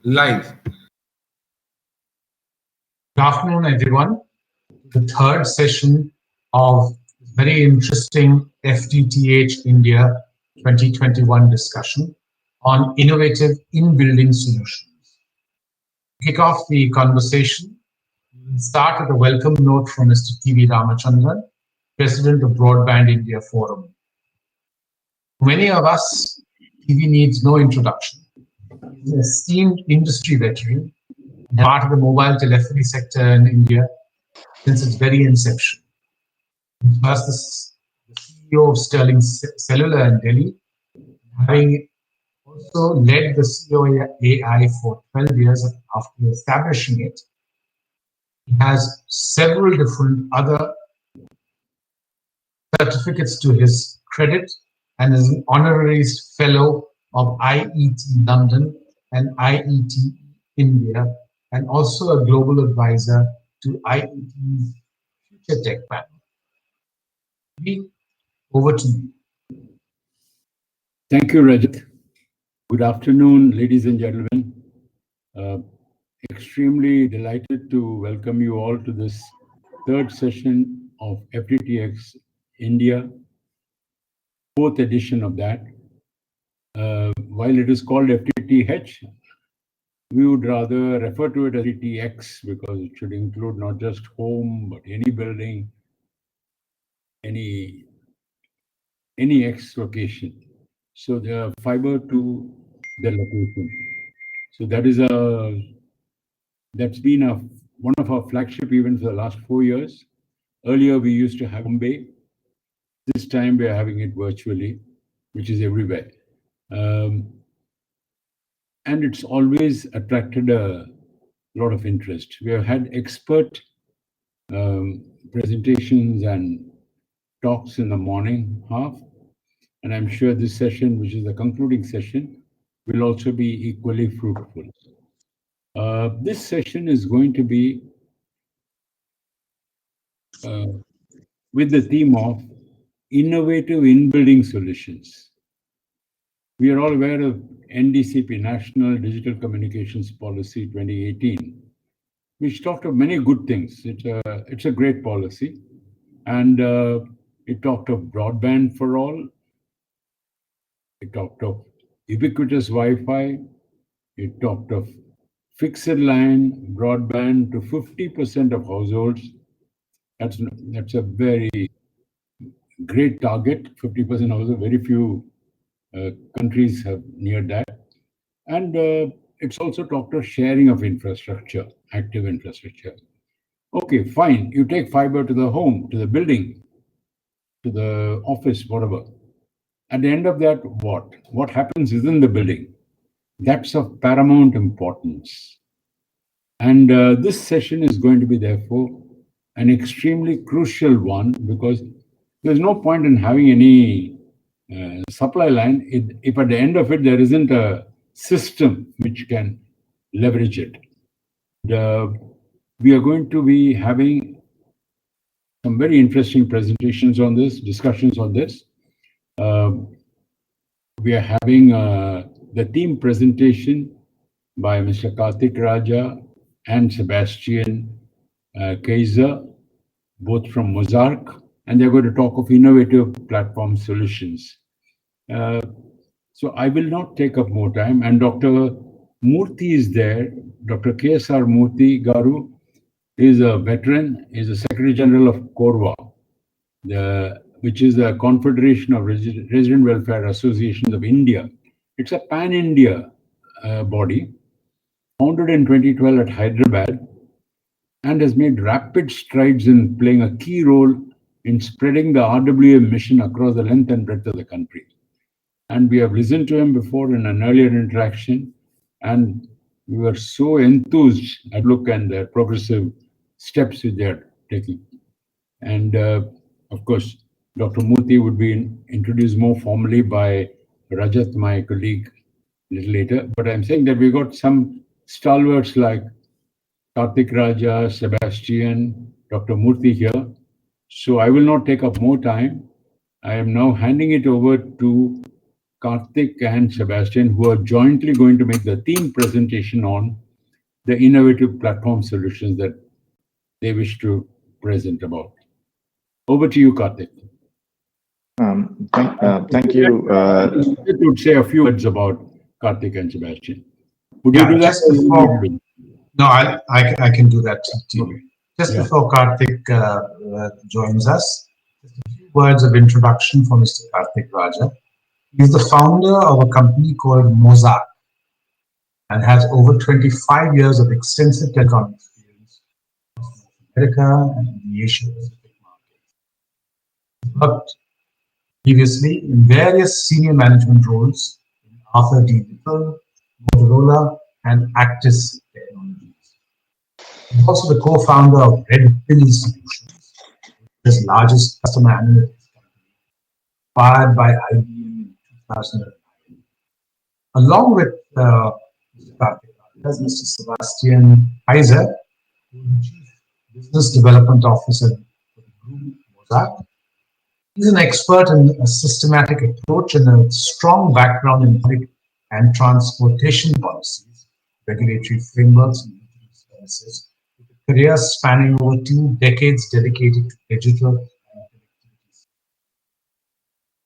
Live. Good afternoon, everyone. The third session of very interesting FTTH India 2021 discussion on innovative in-building solutions. To kick off the conversation, we'll start with a welcome note from Mr. T.V. Ramachandran, President of Broadband India Forum. For many of us, TV needs no introduction. He's an esteemed industry veteran and part of the mobile telephony sector in India since its very inception. First, the CEO of Sterling Cellular in Delhi, having also led the COAI for 12 years after establishing it. He has several different other certificates to his credit and is an honorary fellow of IET London and IET India, and also a global advisor to IET's Future Tech Panel. Over to you. Thank you, Rajat. Good afternoon, ladies and gentlemen. Extremely delighted to welcome you all to this third session of FTTX India, fourth edition of that. While it is called FTTH, we would rather refer to it as FTTX because it should include not just home, but any building, any X location. So the fiber to the location. So that's been one of our flagship events for the last 4 years. Earlier we used to have Bombay. This time we are having it virtually, which is everywhere. And it's always attracted a lot of interest. We have had expert presentations and talks in the morning half. And I'm sure this session, which is the concluding session, will also be equally fruitful. This session is going to be with the theme of innovative in-building solutions. We are all aware of NDCP, National Digital Communications Policy 2018, which talked of many good things. It's a great policy. And it talked of broadband for all. It talked of ubiquitous Wi-Fi. It talked of fixed line broadband to 50% of households. That's a very great target. 50% households. Very few countries have near that. And it's also talked of sharing of infrastructure, active infrastructure. Okay, fine. You take fiber to the home, to the building, to the office, whatever. At the end of that, what? What happens within the building? That's of paramount importance. And this session is going to be, therefore, an extremely crucial one because there's no point in having any supply line if at the end of it there isn't a system which can leverage it. We are going to be having some very interesting presentations on this, discussions on this. We are having the team presentation by Mr. Karthik Raja and Sebastian Kaiser, both from Mozark, and they're going to talk of innovative platform solutions. So I will not take up more time, and Dr. Murthy is there. Dr. KSR Murthy Garu is a veteran, is a Secretary General of Korwa, which is the Confederation of Resident Welfare Associations of India. It's a pan-India body, founded in 2012 at Hyderabad, and has made rapid strides in playing a key role in spreading the RWA mission across the length and breadth of the country. And we have listened to him before in an earlier interaction, and we were so enthused at look and the progressive steps which they are taking. And of course, Dr. Murthy would be introduced more formally by Rajat, my colleague, a little later. But I'm saying that we got some stalwarts like Karthik Raja, Sebastian, Dr. Murthy here. So I will not take up more time. I am now handing it over to Karthik and Sebastian, who are jointly going to make the theme presentation on the innovative platform solutions that they wish to present about. Over to you, Karthik. Thank you. I would say a few words about Karthik and Sebastian. Would you Yeah, do that? just before, no, I can do that, TV. Just Yeah. before Karthik joins us, just a few words of introduction for Mr. Karthik Raja. He's the founder of a company called Mozart and has over 25 years of extensive telecom experience in North America and the Asia Pacific markets. He worked previously in various senior management roles in Arthur D. Little, Motorola, and Actis Technologies. He's also the co-founder of Red Pill Solutions, the largest customer analytics company, acquired by IBM in 2009. Along with Mr. Karthik, there's Mr. Sebastian Heiser, who is the Chief Business Development Officer for the group Mozart. He's an expert in a systematic approach and a strong background in public and transportation policies, regulatory frameworks, and digital services, with a career spanning over 2 decades dedicated to digital and connectivity.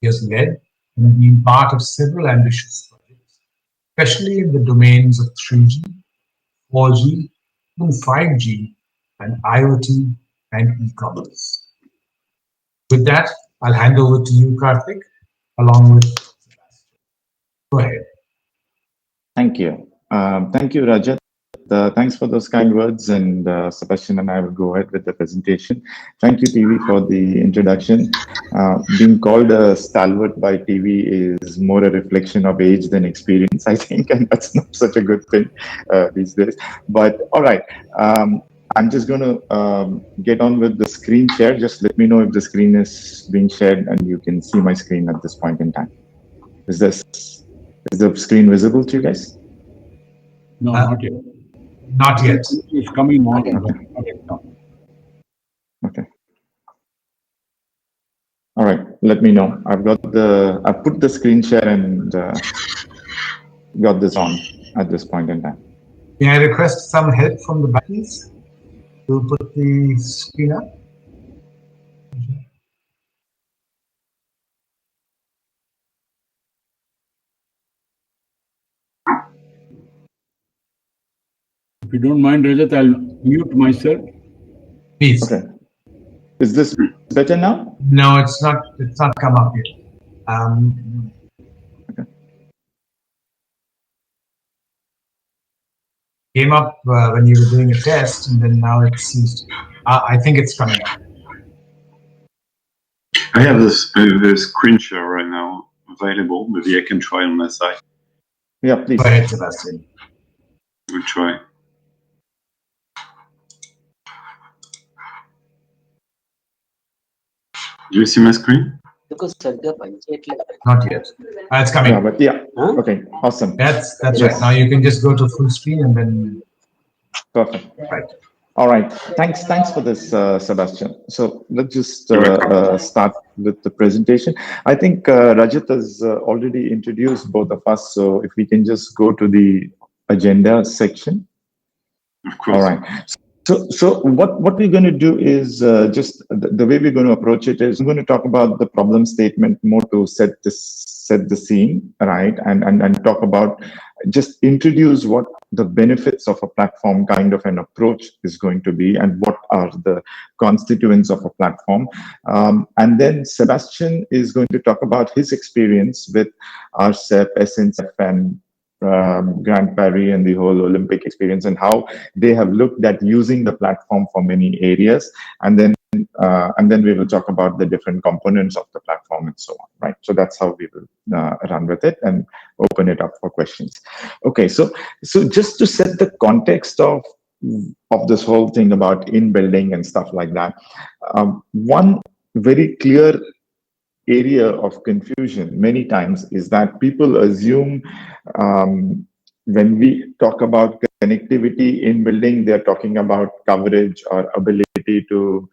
He has led and been part of several ambitious projects, especially in the domains of 3G, 4G, and 5G, and IoT and e-commerce. With that, I'll hand over to you, Karthik, along with Sebastian. Go ahead. Thank you. Thank you, Rajat. Thanks for those kind words, and Sebastian and I will go ahead with the presentation. Thank you, TV, for the introduction. Being called a stalwart by TV is more a reflection of age than experience, I think, and that's not such a good thing these days. But all right, I'm just going to get on with the screen share. Just let me know if the screen is being shared and you can see my screen at this point in time. Is the screen visible to you guys? No, not yet. Not yet. It's coming on. Okay. All right. Let me know. I've put the screen share and got this on at this point in time. May I request some help from the back, please, to put the screen up? If you don't mind, Rajat, I'll mute myself. Please. Okay. Is this better now? No, it's not. It's not come up yet. Okay. Came up when you were doing a test, and then now it seems to. I think it's coming up. I have the screen share right now available. Maybe I can try on my side. Yeah, please. Go ahead, Sebastian. We'll try. Do you see my screen? Not yet. It's coming. Yeah, but yeah. Okay. Awesome. That's right. Now you can just go to full screen and then. Perfect. Right. All right. Thanks for this, Sebastian. So let's just start with the presentation. I think Rajat has already introduced both of us. So if we can just go to the agenda section. Of course. All right. So what we're going to do is just the way we're going to approach it is I'm going to talk about the problem statement more to set the scene, right? And talk about just introduce what the benefits of a platform kind of an approach is going to be and what are the constituents of a platform. And then Sebastian is going to talk about his experience with RCEP, SNCF, and Grand Paris and the whole Olympic experience and how they have looked at using the platform for many areas. And then we will talk about the different components of the platform and so on, right? So that's how we will run with it and open it up for questions. Okay, so just to set the context of this whole thing about in-building and stuff like that, one very clear area of confusion many times is that people assume when we talk about connectivity in building, they're talking about coverage or ability to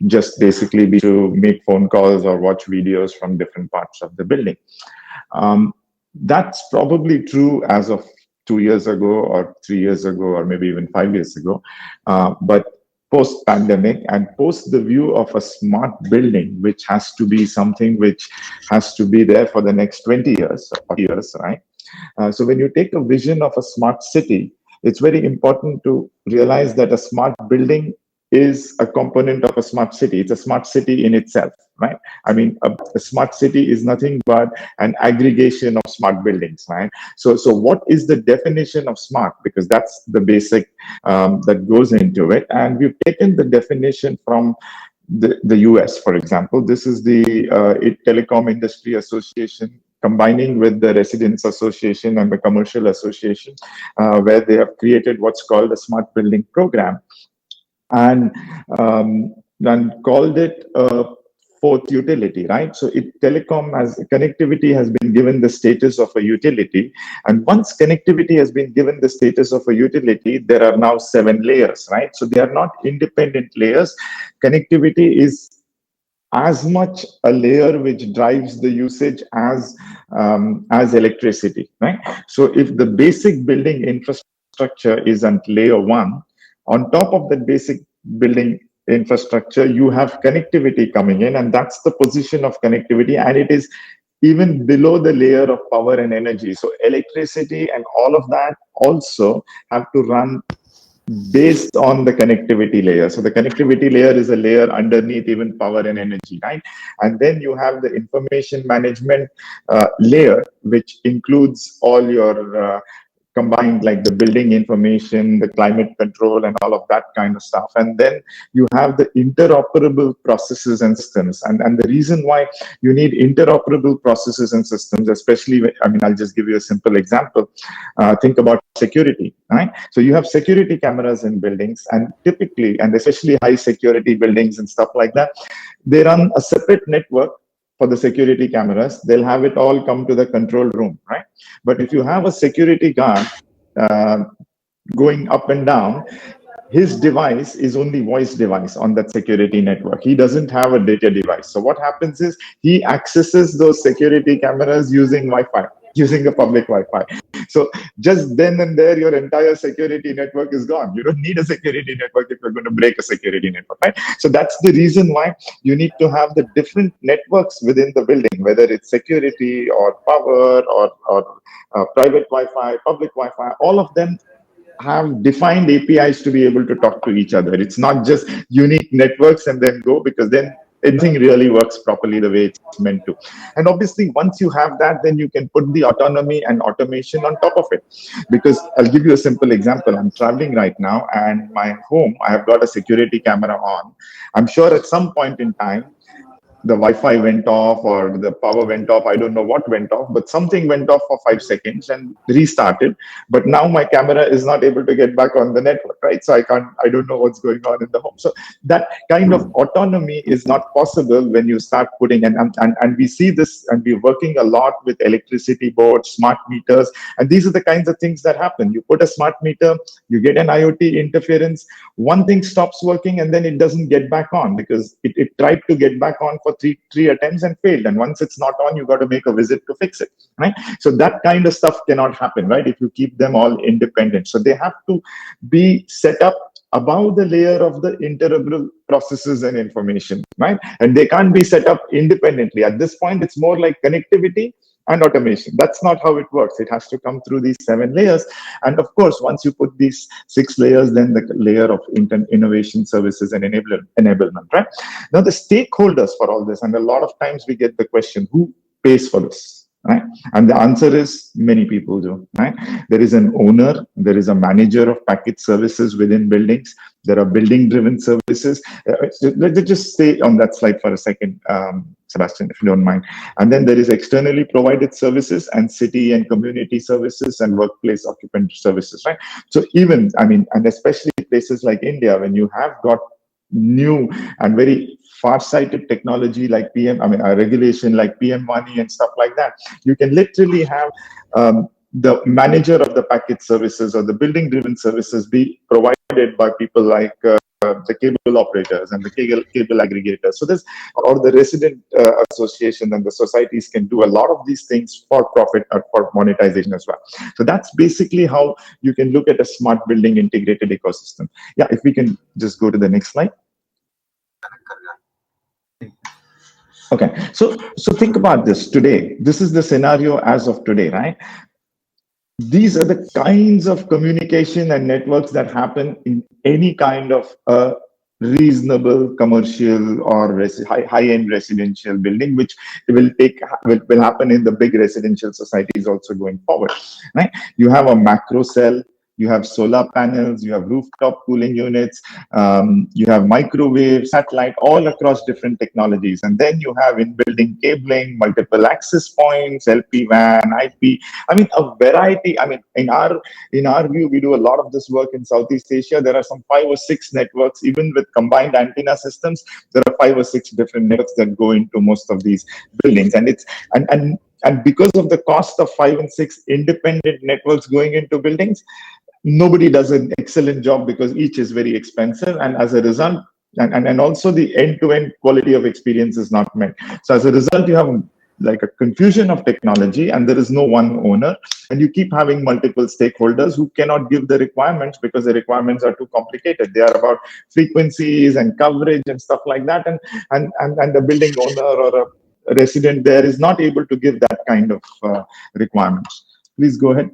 just basically be to make phone calls or watch videos from different parts of the building. That's probably true as of 2 years ago or 3 years ago or maybe even 5 years ago. But post-pandemic and post the view of a smart building, which has to be something which has to be there for the next 20 years, or years, right? So when you take a vision of a smart city, it's very important to realize that a smart building is a component of a smart city. It's a smart city in itself, right? I mean, a smart city is nothing but an aggregation of smart buildings, right? So what is the definition of smart? Because that's the basic that goes into it. And we've taken the definition from the US, for example. This is the Telecom Industry Association combining with the Residents Association and the Commercial Association, where they have created what's called a Smart Building Program, and called it a fourth utility, right? So telecom as connectivity has been given the status of a utility, and once connectivity has been given the status of a utility, there are now 7 layers, right? So they are not independent layers. Connectivity is as much a layer which drives the usage as electricity, right? So if the basic building infrastructure is at layer 1, on top of that basic building infrastructure, you have connectivity coming in, and that's the position of connectivity, and it is even below the layer of power and energy. So electricity and all of that also have to run based on the connectivity layer. So the connectivity layer is a layer underneath even power and energy, right? And then you have the information management layer, which includes all your combined, like the building information, the climate control, and all of that kind of stuff. And then you have the interoperable processes and systems. And the reason why you need interoperable processes and systems, especially, I mean, I'll just give you a simple example. Think about security, right? So you have security cameras in buildings, and typically, and especially high security buildings and stuff like that, they run a separate network for the security cameras. They'll have it all come to the control room, right? But if you have a security guard going up and down, his device is only voice device on that security network. He doesn't have a data device. So what happens is he accesses those security cameras using Wi-Fi, using a public Wi-Fi. So just then and there, your entire security network is gone. You don't need a security network if you're going to break a security network, right? So that's the reason why you need to have the different networks within the building, whether it's security or power or private Wi-Fi, public Wi-Fi, all of them have defined APIs to be able to talk to each other. It's not just unique networks and then go, because then everything really works properly the way it's meant to. And obviously, once you have that, then you can put the autonomy and automation on top of it. Because I'll give you a simple example. I'm traveling right now, and my home, I have got a security camera on. I'm sure at some point in time, the Wi-Fi went off or the power went off. I don't know what went off, but something went off for 5 seconds and restarted. But now my camera is not able to get back on the network, right? So I don't know what's going on in the home. So that kind of autonomy is not possible when you start putting, and we see this, and we're working a lot with electricity boards, smart meters, and these are the kinds of things that happen. You put a smart meter, you get an IoT interference, one thing stops working and then it doesn't get back on because it tried to get back on for three attempts and failed. And once it's not on, you got to make a visit to fix it, right? So that kind of stuff cannot happen, right? If you keep them all independent. So they have to be set up above the layer of the interoperable processes and information, right? And they can't be set up independently. At this point, it's more like connectivity and automation. That's not how it works. It has to come through these 7 layers. And of course, once you put these 6 layers, then the layer of innovation, services, and enablement, right? Now, the stakeholders for all this, and a lot of times we get the question, who pays for this? Right? And the answer is many people do, right? There is an owner, there is a manager of package services within buildings, there are building driven services. Let's just stay on that slide for a second, Sebastian, if you don't mind. And then there is externally provided services and city and community services and workplace occupant services, right? So even, I mean, and especially places like India, when you have got new and very far-sighted technology like a regulation like PM-WANI and stuff like that, you can literally have the manager of the package services or the building-driven services be provided by people like the cable operators and the cable aggregators. So this, or the resident association and the societies can do a lot of these things for profit or for monetization as well. So that's basically how you can look at a smart building integrated ecosystem. Yeah, if we can just go to the next slide. Okay, so think about this today. This is the scenario as of today, right? These are the kinds of communication and networks that happen in any kind of reasonable commercial or high-end residential building, which will happen in the big residential societies also going forward, right? You have a macro cell. You have solar panels, you have rooftop cooling units, you have microwave, satellite, all across different technologies. And then you have in-building cabling, multiple access points, LP-WAN, IP. I mean, a variety. I mean, in our view, we do a lot of this work in Southeast Asia. There are some 5 or 6 networks, even with combined antenna systems. There are 5 or 6 different networks that go into most of these buildings. And it's and because of the cost of 5 and 6 independent networks going into buildings, nobody does an excellent job because each is very expensive, and as a result, and also the end-to-end quality of experience is not met. So as a result, you have like a confusion of technology, and there is no one owner, and you keep having multiple stakeholders who cannot give the requirements because the requirements are too complicated. They are about frequencies and coverage and stuff like that, and the building owner or a resident there is not able to give that kind of requirements. Please go ahead.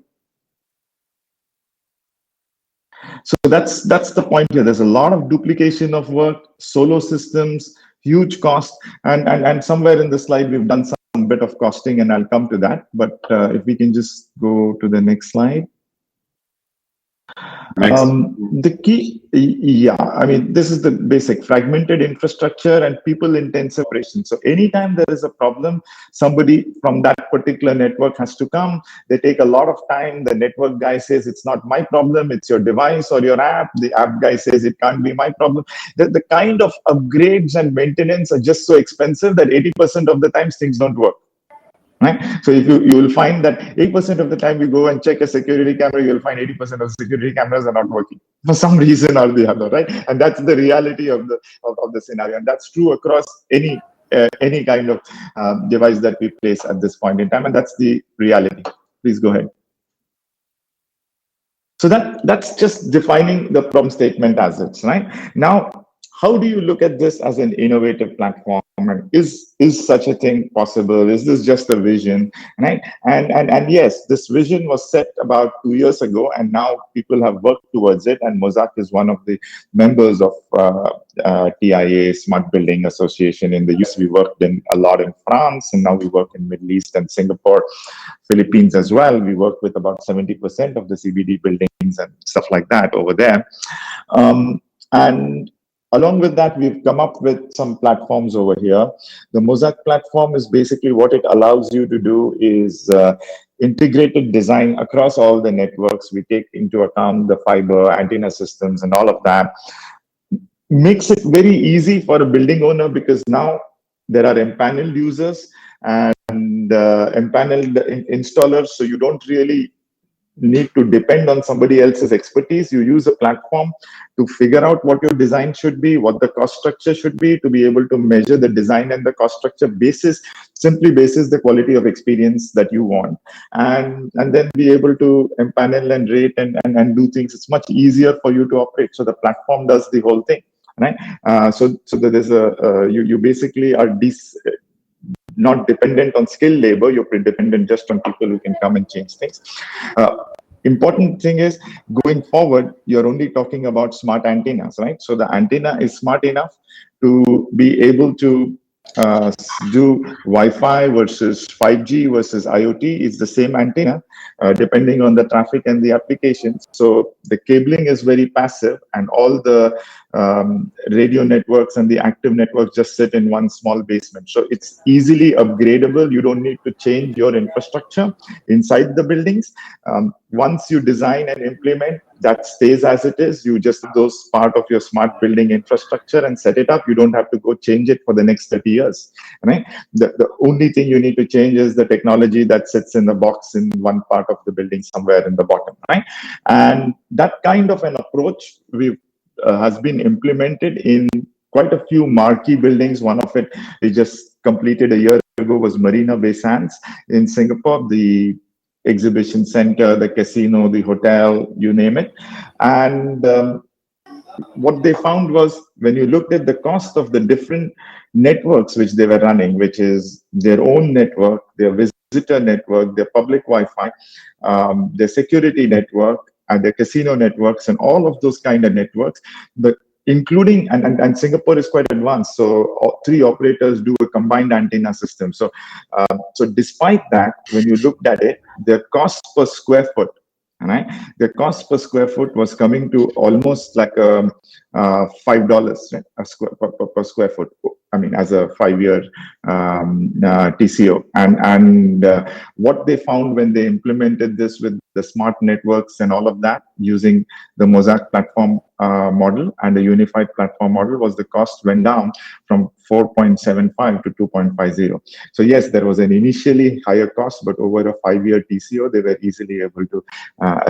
So that's the point here. There's a lot of duplication of work, solo systems, huge cost, and somewhere in the slide we've done some bit of costing, and I'll come to that. But if we can just go to the next slide. The key, yeah, I mean, this is the basic fragmented infrastructure and people-intensive operations. So anytime there is a problem, somebody from that particular network has to come. They take a lot of time. The network guy says, it's not my problem, it's your device or your app. The app guy says, it can't be my problem. The kind of upgrades and maintenance are just so expensive that 80% of the times things don't work. Right? So if you will find that 8% of the time you go and check a security camera, you'll find 80% of security cameras are not working for some reason or the other, right? And that's the reality of the scenario, and that's true across any kind of device that we place at this point in time, and that's the reality. Please go ahead. So that's just defining the problem statement as it's, right? Now, how do you look at this as an innovative platform? And is such a thing possible? Is this just a vision, right? And yes, this vision was set about 2 years ago, and now people have worked towards it. And Mosaic is one of the members of TIA, Smart Building Association in the US. We worked a lot in France, and now we work in Middle East and Singapore, Philippines as well. We work with about 70% of the CBD buildings and stuff like that over there. And along with that, we've come up with some platforms over here. The Mosaic platform is basically what it allows you to do is integrated design across all the networks. We take into account the fiber, antenna systems, and all of that. Makes it very easy for a building owner because now there are empaneled users and empaneled installers, so you don't really need to depend on somebody else's expertise. You use a platform to figure out what your design should be, what the cost structure should be, to be able to measure the design and the cost structure simply basis the quality of experience that you want, and then be able to empanel and rate and do things. It's much easier for you to operate. So the platform does the whole thing, right? So that there's you basically are not dependent on skilled labor. You're dependent just on people who can come and change things. Important thing is, going forward, you're only talking about smart antennas, right? So the antenna is smart enough to be able to do Wi-Fi versus 5G versus IoT. It's the same antenna, depending on the traffic and the application. So the cabling is very passive, and all the radio networks and the active networks just sit in one small basement. So it's easily upgradable. You don't need to change your infrastructure inside the buildings. Once you design and implement, that stays as it is. You just those part of your smart building infrastructure and set it up. You don't have to go change it for the next 30 years, right? The only thing you need to change is the technology that sits in the box in one part of the building somewhere in the bottom, right? And that kind of an approach we've has been implemented in quite a few marquee buildings. One of it we just completed a year ago was Marina Bay Sands in Singapore, the exhibition center, the casino, the hotel, you name it. And what they found was when you looked at the cost of the different networks which they were running, which is their own network, their visitor network, their public Wi-Fi, their security network, and their casino networks, and all of those kind of networks, but including, and Singapore is quite advanced, so 3 operators do a combined antenna system. So, so despite that, when you looked at it, their cost per square foot, right? The cost per square foot was coming to almost like $5 per square foot. I mean, as a 5-year TCO. And what they found when they implemented this with the smart networks and all of that, using the Mosaic platform model and the unified platform model, was the cost went down from 4.75 to 2.50. So yes, there was an initially higher cost, but over a 5-year TCO, they were easily able to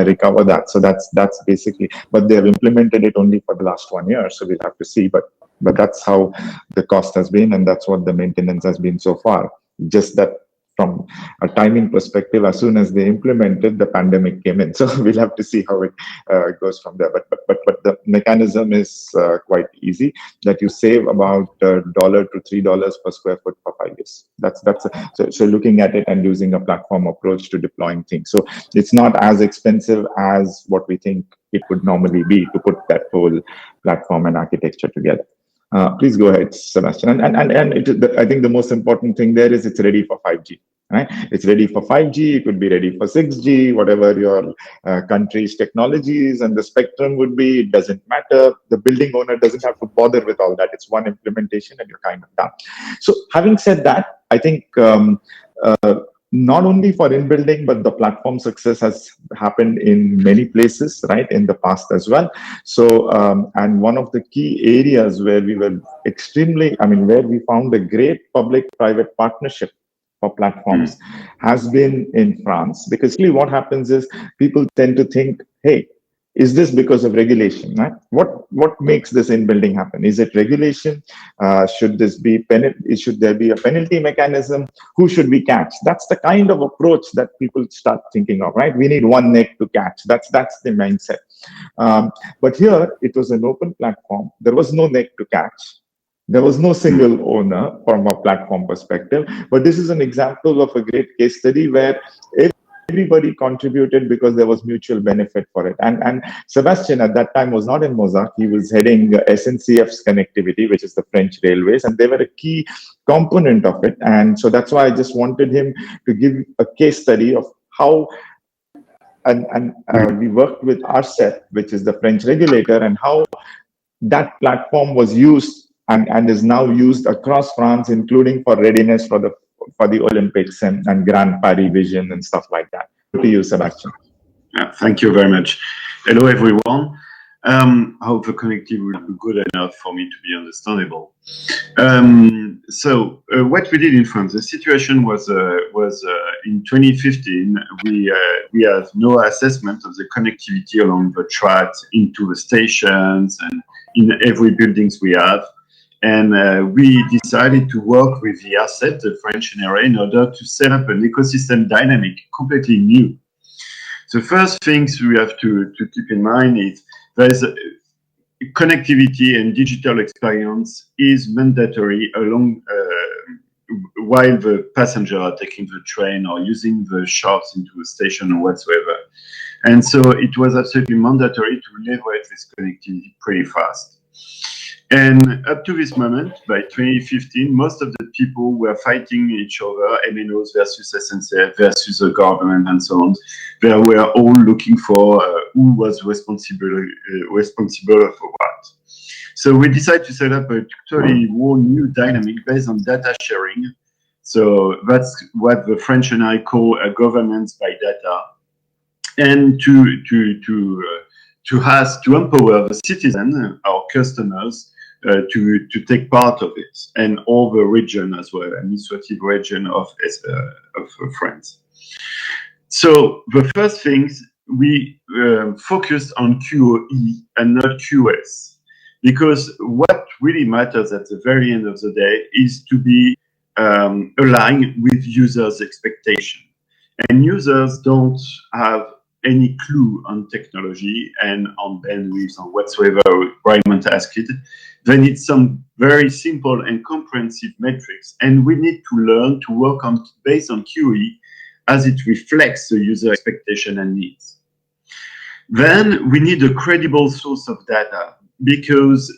recover that. So that's basically, but they have implemented it only for the last 1 year. So we'll have to see, but that's how the cost has been, and that's what the maintenance has been so far. Just that from a timing perspective, as soon as they implemented, the pandemic came in. So we'll have to see how it goes from there. But the mechanism is quite easy, that you save about $1 to $3 per square foot for 5 years. So looking at it and using a platform approach to deploying things. So it's not as expensive as what we think it would normally be to put that whole platform and architecture together. Please go ahead, Sebastian. And I think the most important thing there is it's ready for 5G. Right? It's ready for 5G. It would be ready for 6G, whatever your country's technologies and the spectrum would be. It doesn't matter. The building owner doesn't have to bother with all that. It's one implementation and you're kind of done. So having said that, I think not only for in-building, but the platform success has happened in many places, right, in the past as well. So, and one of the key areas where we were where we found a great public-private partnership for platforms has been in France. Because really what happens is people tend to think, hey, is this because of regulation? Right? What makes this in-building happen? Is it regulation? Should there be a penalty mechanism? Who should we catch? That's the kind of approach that people start thinking of, right? We need one neck to catch. That's the mindset. But here it was an open platform. There was no neck to catch. There was no single owner from a platform perspective. But this is an example of a great case study where everybody contributed because there was mutual benefit for it. And Sebastian at that time was not in Mosaic. He was heading SNCF's connectivity, which is the French railways, and they were a key component of it. And so that's why I just wanted him to give a case study of how we worked with ARCEP, which is the French regulator, and how that platform was used and is now used across France, including for readiness for the Olympics and Grand Paris Vision and stuff like that. To you, Sebastian. Thank you very much. Hello, everyone. I hope the connectivity will be good enough for me to be understandable. So what we did in France, the situation was in 2015, we have no assessment of the connectivity along the tracks into the stations and in every buildings we have. And we decided to work with the ARCEP, the French NRA, in order to set up an ecosystem dynamic, completely new. The first things we have to keep in mind is there's connectivity and digital experience is mandatory along while the passengers are taking the train or using the shops into the station or whatsoever. And so it was absolutely mandatory to leverage this connectivity pretty fast. And up to this moment, by 2015, most of the people were fighting each other, MNOs versus SNCF versus the government and so on. They were all looking for who was responsible for what. So we decided to set up a totally new dynamic based on data sharing. So that's what the French and I call a governance by data. And to empower the citizen, our customers, to take part of it, and all the region as well, administrative region of France. So the first things we focused on QoE and not QoS. because what really matters at the very end of the day is to be aligned with users' expectation. And users don't have any clue on technology and on bandwidth or whatsoever requirement asked. They need some very simple and comprehensive metrics, and we need to learn to work on based on QE as it reflects the user expectation and needs. Then we need a credible source of data, because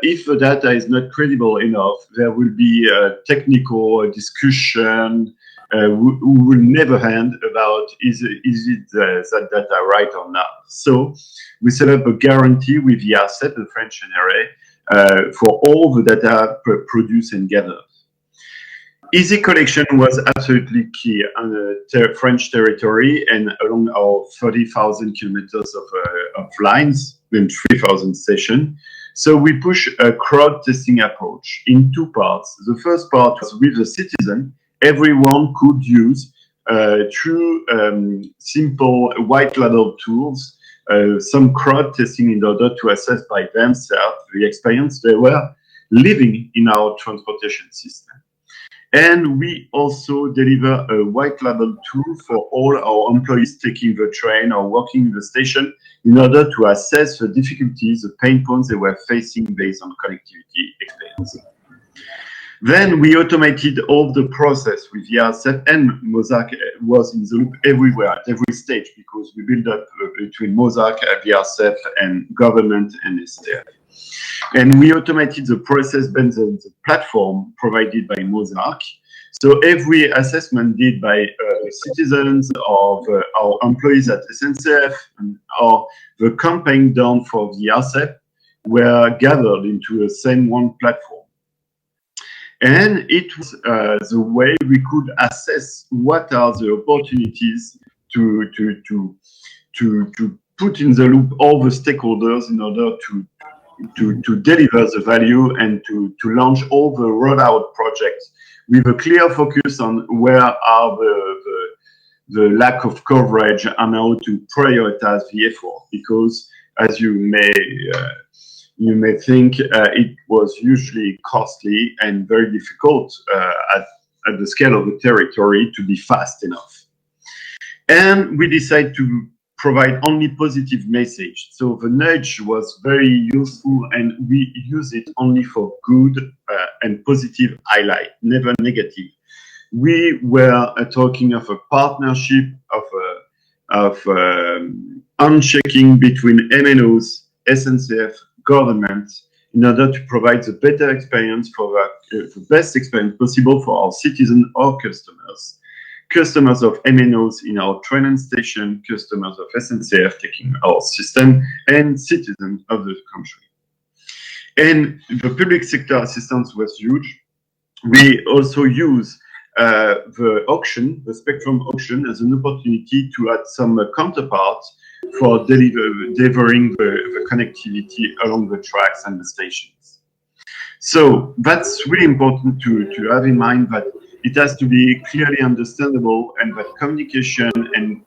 if the data is not credible enough, there will be a technical discussion who will never end about is it that data right or not. So we set up a guarantee with the ARCEP, the French NRA, for all the data produced and gathered. Easy collection was absolutely key on the French territory and along our 30,000 kilometers of lines and 3,000 stations. So we push a crowd testing approach in two parts. The first part was with the citizen. Everyone could use through simple white label tools, some crowd testing in order to assess by themselves the experience they were living in our transportation system. And we also deliver a white label tool for all our employees taking the train or working the station in order to assess the difficulties, the pain points they were facing based on connectivity experience. Then we automated all the process with the ARCEP, and Mosaic was in the loop everywhere, at every stage, because we build up between Mosaic, the ARCEP, and government and STF. And we automated the process based on the platform provided by Mosaic. So every assessment did by citizens of our employees at SNCF or the campaign done for the ARCEP were gathered into the same one platform. And it was the way we could assess what are the opportunities to put in the loop all the stakeholders in order to deliver the value and to launch all the rollout projects with a clear focus on where are the lack of coverage and how to prioritize the effort. Because as you may think, it was usually costly and very difficult at the scale of the territory to be fast enough. And we decided to provide only positive message. So the nudge was very useful, and we use it only for good and positive highlight, never negative. We were talking of a partnership of unchecking between MNOs, SNCF, government, in order to provide the better experience for the best experience possible for our citizens or customers. Customers of MNOs in our train and station, customers of SNCF taking our system, and citizens of the country. And the public sector assistance was huge. We also use the auction, the spectrum auction, as an opportunity to add some counterparts for delivering the connectivity along the tracks and the stations. So that's really important to have in mind, that it has to be clearly understandable, and that communication and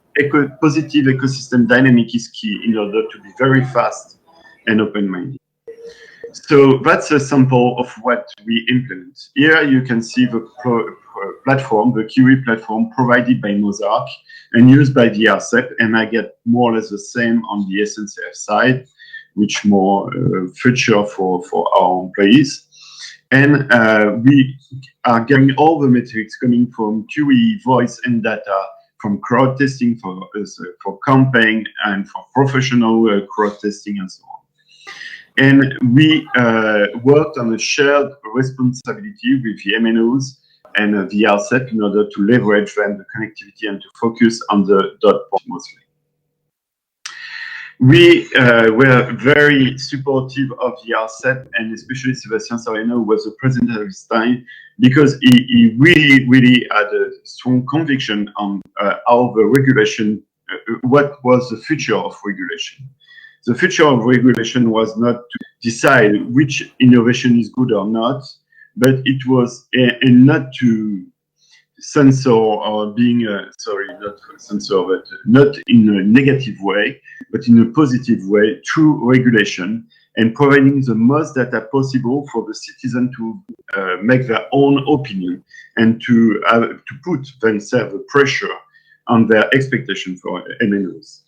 positive ecosystem dynamic is key in order to be very fast and open-minded. So that's a sample of what we implement. Here you can see the platform, the QE platform provided by Mosaic and used by the ARCEP, and I get more or less the same on the SNCF side, which more feature for our employees. And we are getting all the metrics coming from QE, voice and data, from crowd testing for campaign and for professional crowd testing and so on. And we worked on a shared responsibility with the MNOs and the ARCEP in order to leverage then the connectivity and to focus on the dot point mostly. We were very supportive of the ARCEP, and especially Sébastien Sareno, who was the president at this time, because he really had a strong conviction on how the regulation, what was the future of regulation. The future of regulation was not to decide which innovation is good or not, but it was and not to censor or being sorry, not censor, but not in a negative way, but in a positive way through regulation, and providing the most data possible for the citizen to make their own opinion and to put themselves the pressure on their expectation for MNOs.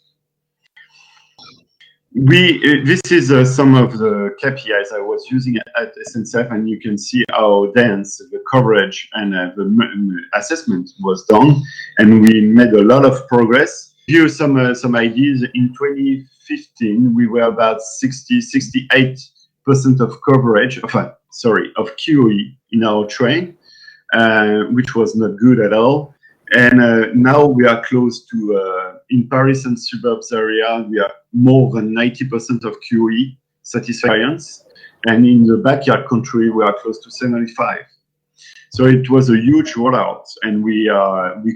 This is some of the KPIs I was using at SNCF, and you can see how dense the coverage and the assessment was done, and we made a lot of progress. Here some ideas. In 2015, we were about 68% of coverage, of QoE in our train, which was not good at all. And now we are close to, in Paris and suburbs area, we are more than 90% of QoE satisfaction. And in the backyard country, we are close to 75. So it was a huge rollout, and we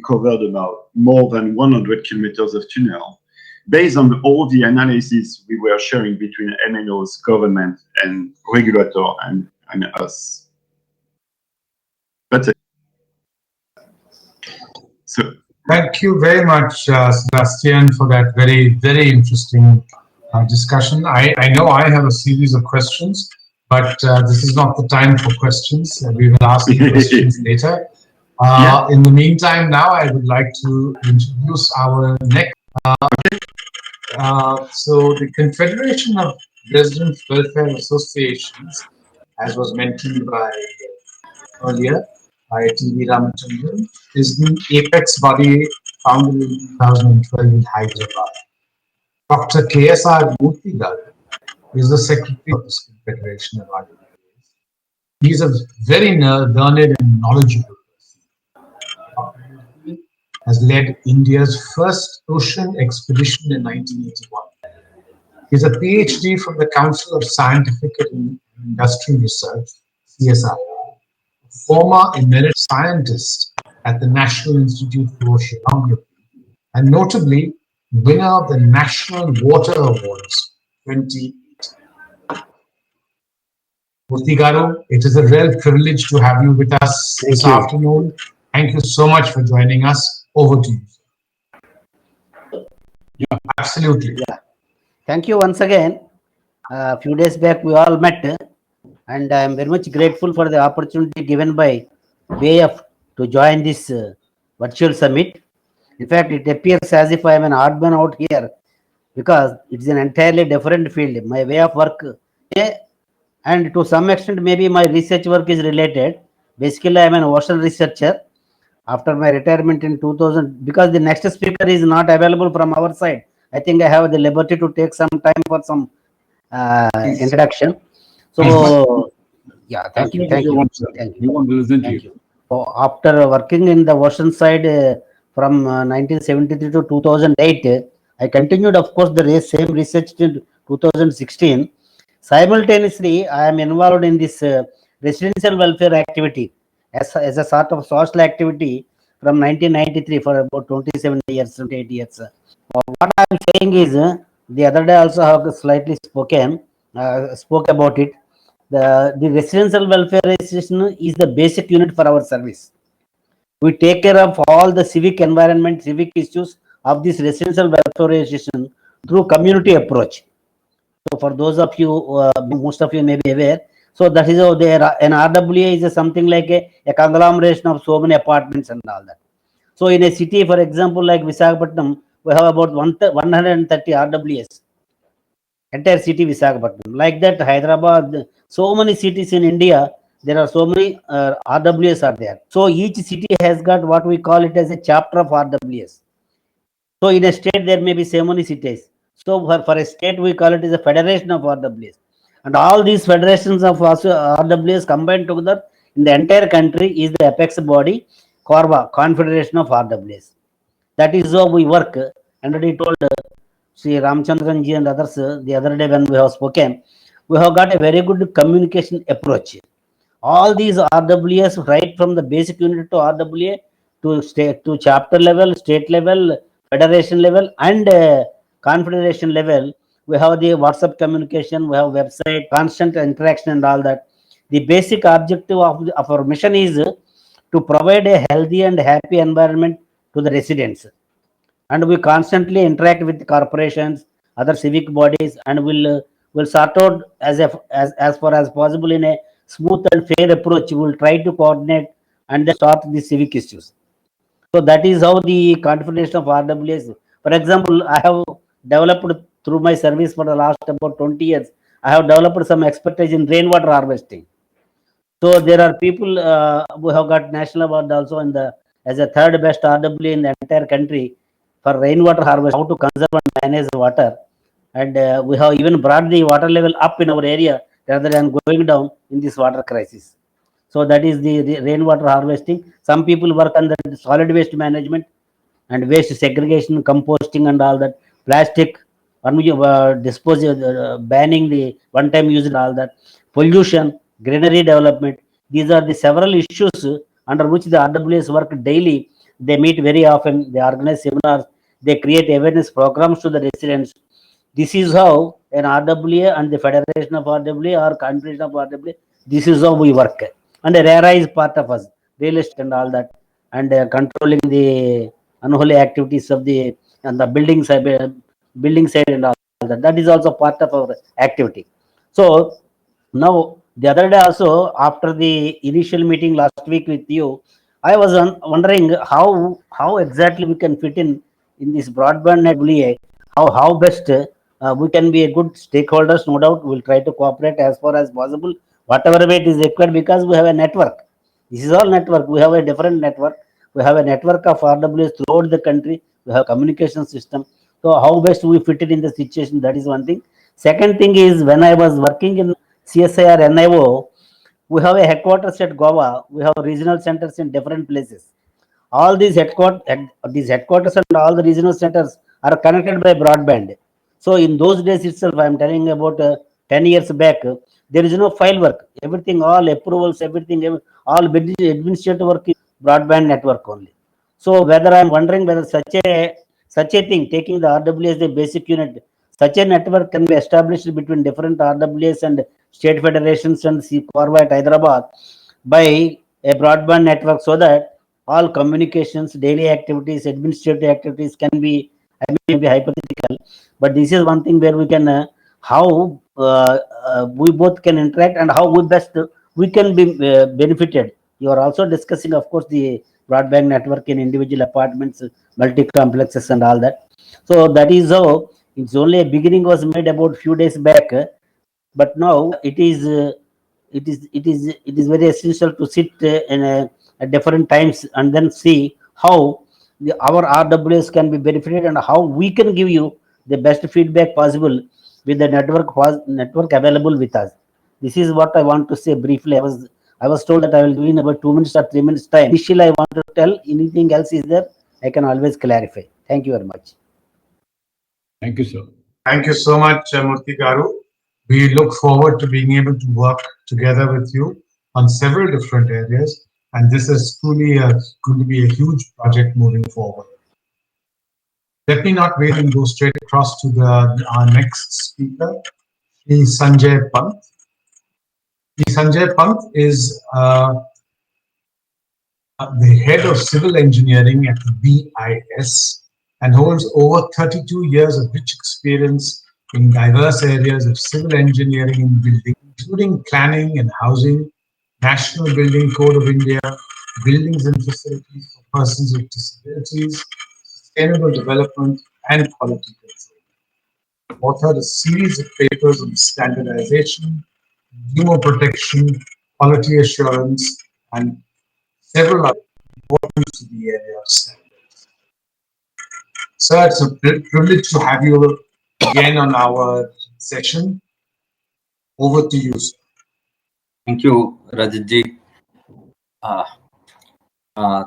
covered about more than 100 kilometers of tunnel. Based on all the analysis we were sharing between MNOs, government, and regulator and us. That's it. So, thank you very much, Sebastian, for that very, very interesting discussion. I know I have a series of questions, but this is not the time for questions. We will ask you questions later. In the meantime, now I would like to introduce our next. So the Confederation of Resident Welfare Associations, as was mentioned by earlier by T.V. Ramachandran, is the apex body founded in 2012 in Hyderabad. Dr. K.S.R. Murthy is the secretary of this Confederation of RWAs. He is a very learned and knowledgeable person. Dr. Murthy has led India's first ocean expedition in 1981. He is a PhD from the Council of Scientific and Industrial Research, CSIR, former emeritus scientist at the National Institute for Oceanography, and notably winner of the National Water Awards 2018. Murthy Garu, it is a real privilege to have you with us this afternoon. Thank you so much for joining us. Over to you. Yeah, absolutely. Yeah. Thank you once again. A few days back we all met, and I am very much grateful for the opportunity given by WAF to join this virtual summit. In fact, it appears as if I am an odd man out here because it's an entirely different field. My way of work, and to some extent maybe my research work is related. Basically, I am an ocean researcher. After my retirement in 2000, because the next speaker is not available from our side, I think I have the liberty to take some time for some introduction. So, yeah, thank you. We want to listen to you. So, after working in the ocean side from 1973 to 2008, I continued, of course, the same research till 2016. Simultaneously, I am involved in this residential welfare activity as a sort of social activity from 1993 for about 27 years, 28 years. What I am saying is, the other day also I have slightly spoke about it. The residential welfare association is the basic unit for our service. We take care of all the civic environment, civic issues of this residential welfare association through community approach. So for those of you, most of you may be aware, so that is how an RWA is something like a conglomeration of so many apartments and all that. So in a city, for example, like Visakhapatnam, we have about 130 RWAs. Entire city Visakhapatnam. Like that, Hyderabad, so many cities in India, there are so many RWAs are there. So each city has got what we call it as a chapter of RWAs. So in a state, there may be so many cities. So for a state, we call it as a federation of RWAs. And all these federations of RWAs combined together in the entire country is the apex body, CORWA, Confederation of RWAs. That is how we work. And already told Sri Ramachandran ji and others the other day when we have spoken, we have got a very good communication approach. All these RWAs, right from the basic unit to RWA to state to chapter level, state level, federation level, and confederation level, we have the WhatsApp communication, we have website, constant interaction and all that. The basic objective of our mission is to provide a healthy and happy environment to the residents. And we constantly interact with corporations, other civic bodies, and we We'll sort out as far as possible in a smooth and fair approach. We'll try to coordinate and then sort the civic issues. So that is how the configuration of RWS. For example, I have developed through my service for the last about 20 years. I have developed some expertise in rainwater harvesting. So there are people who have got national award also in the as a third best RW in the entire country for rainwater harvest, how to conserve and manage water. And we have even brought the water level up in our area rather than going down in this water crisis. So that is the rainwater harvesting. Some people work on the solid waste management and waste segregation, composting, and all that. Plastic, disposal, banning the one-time use and all that. Pollution, greenery development. These are the several issues under which the RWS work daily. They meet very often. They organize seminars. They create awareness programs to the residents. This is how an RWA and the Federation of RWA or Confederation of RWA. This is how we work. And the RERA is part of us, real estate and all that, and controlling the unholy activities of the and the building side and all that. That is also part of our activity. So now the other day also, after the initial meeting last week with you, I was wondering how exactly we can fit in this broadband net how best we can be a good stakeholders. No doubt we'll try to cooperate as far as possible, whatever way it is required, because we have a network. This is all network. We have a different network. We have a network of RWS throughout the country. We have communication system. So how best we fit it in the situation, that is one thing. Second thing is, when I was working in CSIR NIO, we have a headquarters at Goa. We have regional centers in different places. All these headquarters and all the regional centers are connected by broadband. So in those days itself, I am telling about 10 years back, there is no file work. Everything, all approvals, everything, all administrative work is broadband network only. So whether I am wondering whether such a thing, taking the RWA as the basic unit, such a network can be established between different RWAs and state federations and Korva at Hyderabad by a broadband network, so that all communications, daily activities, administrative activities can be, I mean, be hypothetical, but this is one thing where we can how we both can interact and how we can be benefited. You are also discussing, of course, the broadband network in individual apartments, multi-complexes, and all that. So that is how it's only a beginning was made about few days back, but now it is very essential to sit at different times and then see how our RWS can be benefited and how we can give you the best feedback possible with the network available with us. This is what I want to say briefly. I was told that I will do in about 2 minutes or 3 minutes time. Initially, I want to tell. Anything else is there, I can always clarify. Thank you very much. Thank you, sir. Thank you so much, Murthy Garu. We look forward to being able to work together with you on several different areas, and this is truly going to be a huge project moving forward. Let me not wait and go straight across to our next speaker, Sanjay Pant. Sanjay Pant is the head of civil engineering at BIS and holds over 32 years of rich experience in diverse areas of civil engineering and building, including planning and housing, National Building Code of India, buildings and facilities for persons with disabilities, sustainable development, and quality control. Authored a series of papers on standardization, consumer protection, quality assurance, and several other important to the area of standards. Sir, it's a privilege to have you again on our session. Over to you, sir. Thank you, Rajatji.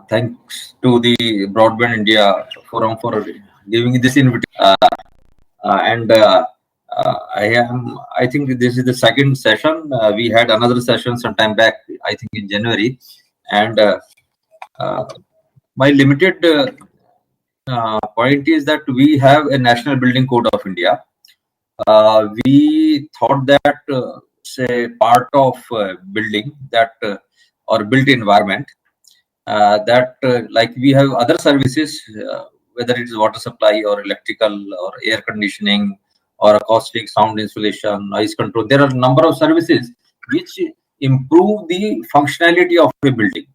Thanks to the Broadband India Forum for giving this invitation. I think this is the second session. We had another session some time back, I think in January. And my limited point is that we have a National Building Code of India. We thought that say part of building that or built environment that like we have other services, whether it is water supply or electrical or air conditioning or acoustic sound insulation, noise control. There are a number of services which improve the functionality of a building.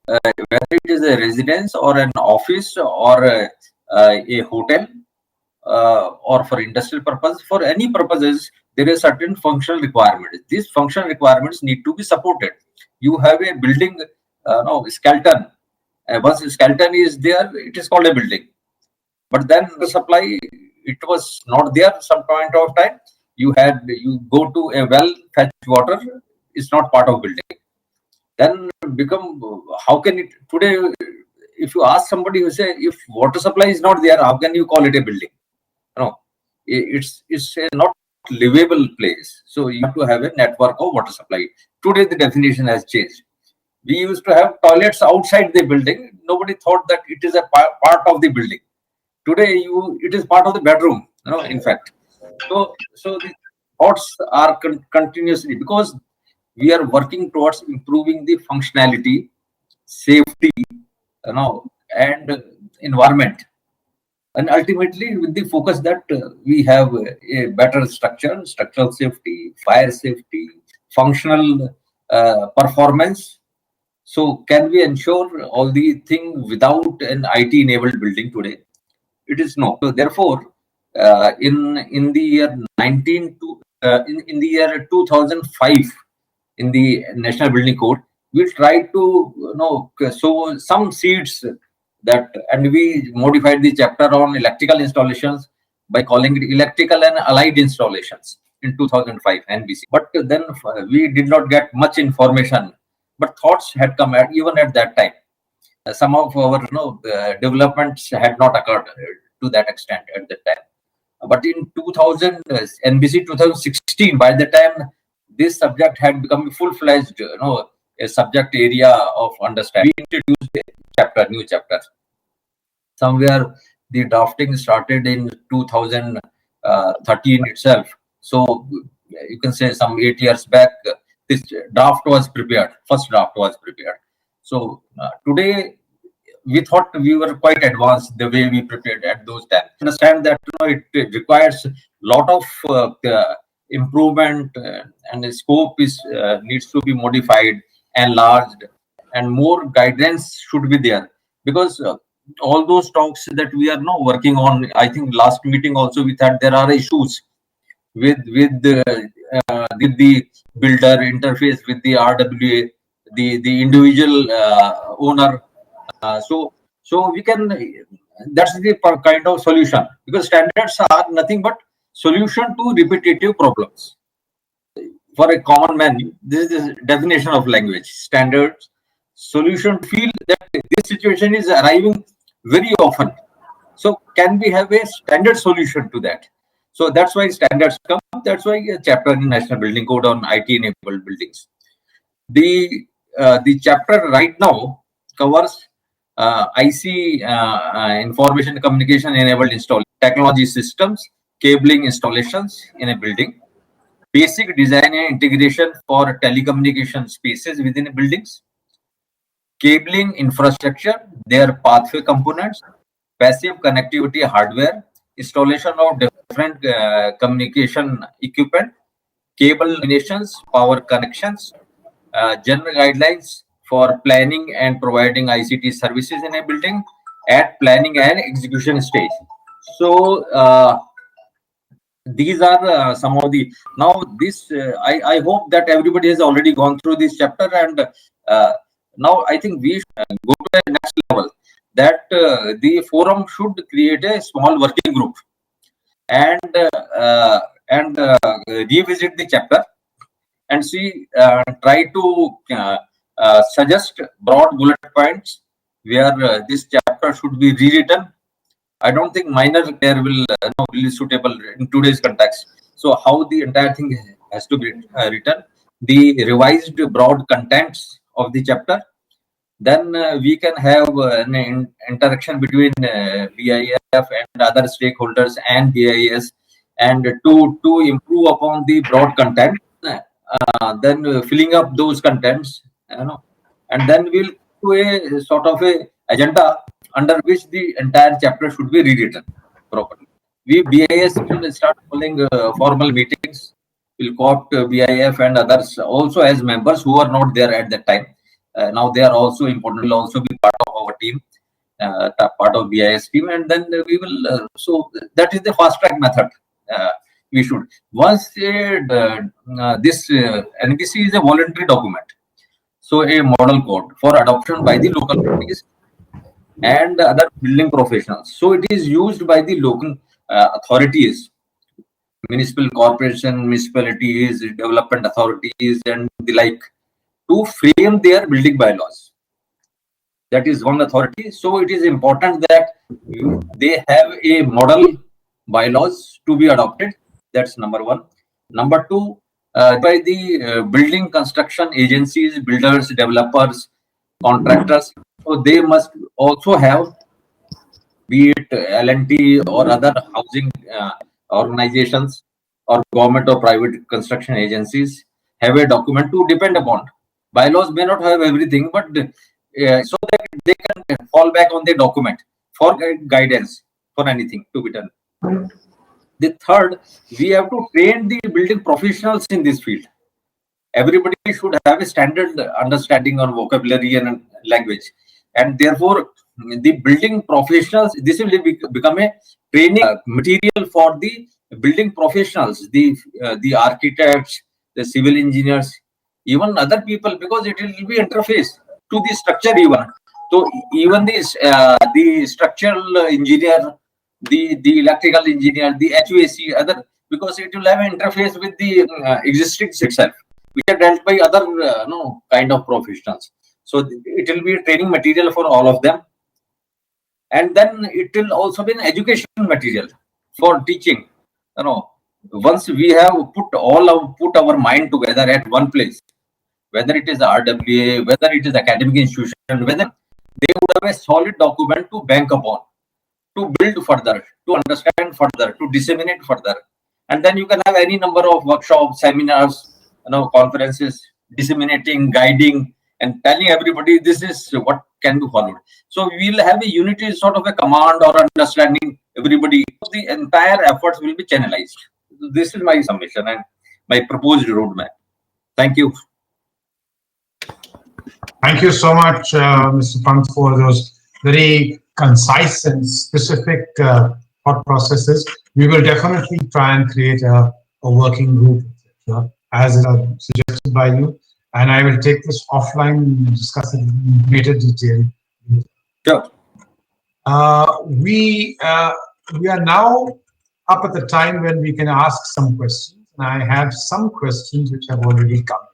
Whether it is a residence or an office or a hotel or for industrial purpose, for any purposes, there is certain functional requirements. These functional requirements need to be supported. You have a building, skeleton. Once a skeleton is there, it is called a building. But then the supply, it was not there some point of time. You go to a well, fetch water, it's not part of building. Then how can it, today, if you ask somebody who say, if water supply is not there, how can you call it a building? No, it's a not livable place. So you have to have a network of water supply. Today, the definition has changed. We used to have toilets outside the building. Nobody thought that it is a part of the building. Today, it is part of the bedroom, in fact. So the thoughts are continuously, because we are working towards improving the functionality, safety, and environment. And ultimately, with the focus that we have a better structural safety, fire safety, functional performance. So can we ensure all the things without an IT-enabled building today? It is no. So therefore, in the year in the year 2005, in the National Building Code, we tried to sow some seeds that, and we modified the chapter on electrical installations by calling it electrical and allied installations in 2005 NBC. But then we did not get much information, but thoughts had come even at that time. Some of our developments had not occurred to that extent at that time. But in 2000 NBC 2016, by the time this subject had become full-fledged, a subject area of understanding, we introduced a new chapter. Somewhere the drafting started in 2013 itself. So you can say some 8 years back, this draft was prepared. First draft was prepared. So today, we thought we were quite advanced the way we prepared at those times. Understand that it requires a lot of improvement, and the scope needs to be modified, enlarged, and more guidance should be there, because all those talks that we are now working on, I think last meeting also we thought there are issues with the builder interface with the RWA, the individual owner. So we can, that's the kind of solution, because standards are nothing but solution to repetitive problems. For a common man, this is the definition of language. Standards, solution, feel that this situation is arriving very often. So can we have a standard solution to that? So that's why standards come. That's why a chapter in National Building Code on IT-enabled buildings. The chapter right now covers IC, information communication enabled install technology systems, cabling installations in a building, basic design and integration for telecommunication spaces within buildings, cabling infrastructure, their pathway components, passive connectivity hardware, installation of different communication equipment, cable combinations, power connections, general guidelines for planning and providing ICT services in a building at planning and execution stage. So these are some of the, now this, I hope that everybody has already gone through this chapter, and now I think we should go to the next level, that the forum should create a small working group and revisit the chapter and see, try to suggest broad bullet points where this chapter should be rewritten. I don't think minor there will be suitable in today's context. So how the entire thing has to be written, the revised broad contents of the chapter, then we can have an interaction between BIF and other stakeholders and BIS, and to improve upon the broad content, then filling up those contents, and then we'll do a sort of a agenda under which the entire chapter should be rewritten properly. We BIS will start holding formal meetings. We'll co-opt BIF and others also as members who are not there at that time. Now they are also important, will also be part of our team, part of BIS team, and then we will. So that is the fast track method. We should once this NBC is a voluntary document, so a model code for adoption by the local bodies and other building professionals. So it is used by the local authorities, municipal corporation, municipalities, development authorities, and the like, to frame their building bylaws. That is one authority. So it is important that they have a model bylaws to be adopted. That's number one. Number two, by the building construction agencies, builders, developers, contractors. So they must also have, be it L&T or other housing organizations or government or private construction agencies, have a document to depend upon. Bylaws may not have everything, but so that they can fall back on the document for guidance for anything to be done. The third, we have to train the building professionals in this field. Everybody should have a standard understanding on vocabulary and language, and therefore the building professionals, this will become a training material for the building professionals, the architects, the civil engineers, even other people, because it will be interface to the structure even. So even the structural engineer, the electrical engineer, the HVAC, other, because it will have an interface with the existing itself, which are dealt by other kind of professionals. So it will be a training material for all of them. And then it will also be an education material for teaching. Once we have put our mind together at one place, whether it is RWA, whether it is academic institution, whether they would have a solid document to bank upon, to build further, to understand further, to disseminate further. And then you can have any number of workshops, seminars, conferences, disseminating, guiding, and telling everybody this is what can be followed. So we will have a unity, sort of a command or understanding everybody. The entire efforts will be channelized. This is my submission and my proposed roadmap. Thank you. Thank you so much, Mr. Pant, for those very concise and specific thought processes. We will definitely try and create a working group, as suggested by you. And I will take this offline and discuss it in greater detail. Sure. We are now up at the time when we can ask some questions. And I have some questions which have already come in.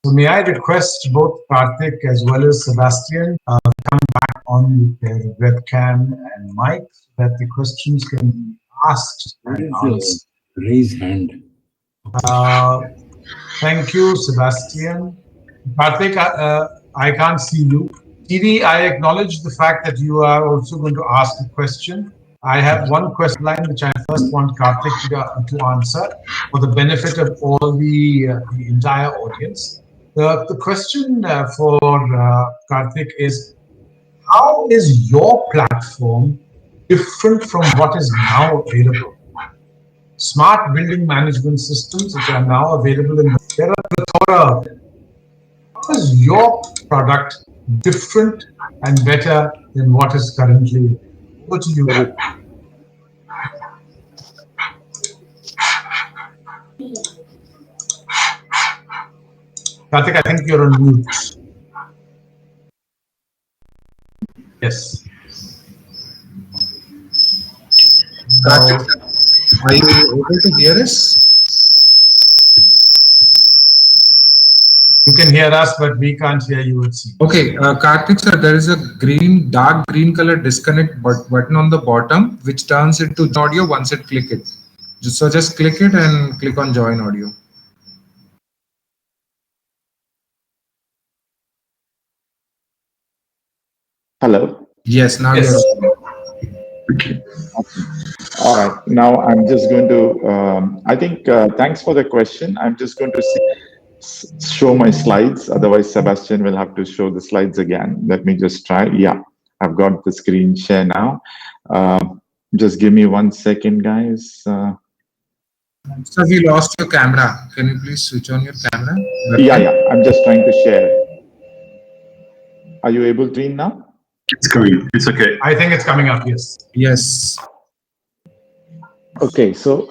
So may I request both Karthik as well as Sebastian come back on their webcam and mic so that the questions can be asked and answered. Raise hand. Thank you, Sebastian. Karthik, I can't see you. TV, I acknowledge the fact that you are also going to ask a question. I have one question line which I first want Karthik to answer for the benefit of all the entire audience. The question for Karthik is, how is your platform different from what is now available? Smart building management systems which are now available in there are a plethora of them. How is your product different and better than what is currently? Over to you. Karthik, I think you're on mute. Yes. Karthik, are you able to hear us? You can hear us, but we can't hear you, it seems. Okay, Karthik sir, there is a dark green color disconnect button on the bottom, which turns it to audio once it click it. So just click it and click on join audio. Hello. Yes, now Yes. you're. All right. Now I'm just going to, I think, thanks for the question. I'm just going to show my slides. Otherwise, Sebastian will have to show the slides again. Let me just try. Yeah, I've got the screen share now. Just give me 1 second, guys. Sir, we lost your camera. Can you please switch on your camera? Yeah. I'm just trying to share. Are you able to read now? It's coming. It's okay. I think it's coming up, yes. Yes. Okay, so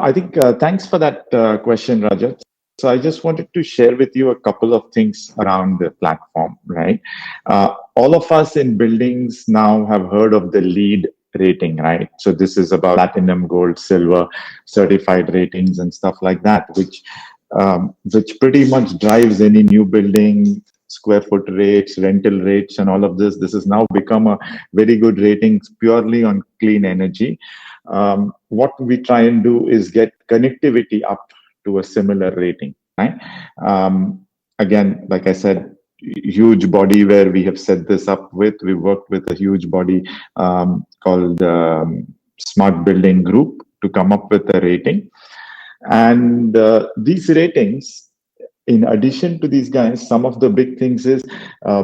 I think thanks for that question, Rajat. So I just wanted to share with you a couple of things around the platform, right? All of us in buildings now have heard of the LEED rating, right? So this is about platinum, gold, silver certified ratings and stuff like that, which pretty much drives any new building, square foot rates, rental rates, and all of this. This has now become a very good rating purely on clean energy. What we try and do is get connectivity up to a similar rating, right? Again, like I said, huge body where we have set this up with. We worked with a huge body called Smart Building Group to come up with a rating. And these ratings, in addition to these guys, some of the big things is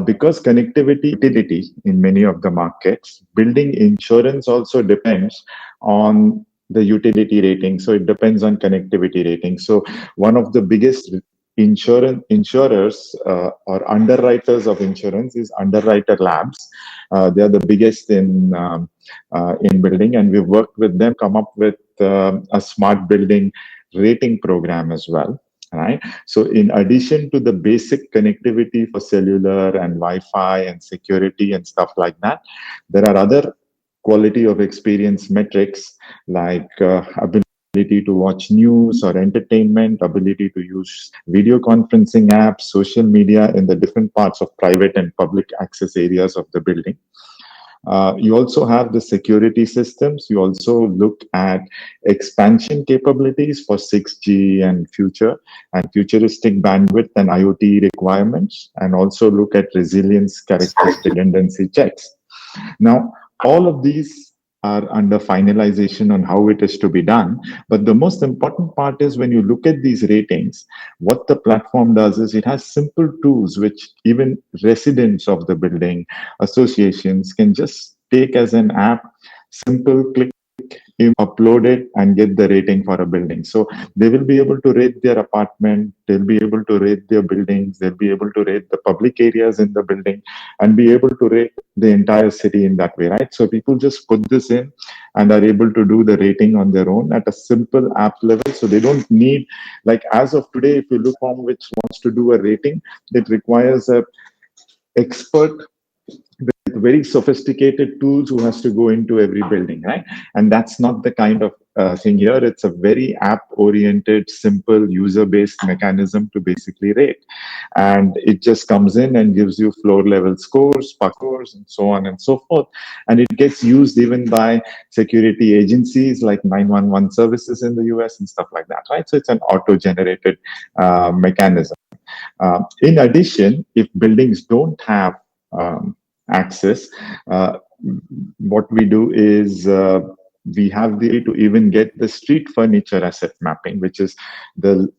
because connectivity utility in many of the markets, building insurance also depends on the utility rating. So it depends on connectivity rating. So one of the biggest insurers or underwriters of insurance is Underwriter Labs. They are the biggest in building, and we've worked with them, come up with a smart building rating program as well. Right. So in addition to the basic connectivity for cellular and Wi-Fi and security and stuff like that, there are other quality of experience metrics like ability to watch news or entertainment, ability to use video conferencing apps, social media in the different parts of private and public access areas of the building. You also have the security systems. You also look at expansion capabilities for 6G and futuristic bandwidth and IoT requirements, and also look at resilience characteristic redundancy checks. Now, all of these are under finalization on how it is to be done. But the most important part is when you look at these ratings, what the platform does is it has simple tools which even residents of the building, associations can just take as an app, simple click, upload it and get the rating for a building. So they will be able to rate their apartment, they'll be able to rate their buildings, they'll be able to rate the public areas in the building and be able to rate the entire city in that way, right? So people just put this in and are able to do the rating on their own at a simple app level. So they don't need, like as of today, if you look on which wants to do a rating, it requires a expert with very sophisticated tools who has to go into every building, right? And that's not the kind of thing here. It's a very app-oriented, simple, user-based mechanism to basically rate. And it just comes in and gives you floor-level scores, park scores, and so on and so forth. And it gets used even by security agencies like 911 services in the US and stuff like that, right? So it's an auto-generated mechanism. In addition, if buildings don't have access, what we do is we have the to even get the street furniture asset mapping, which is the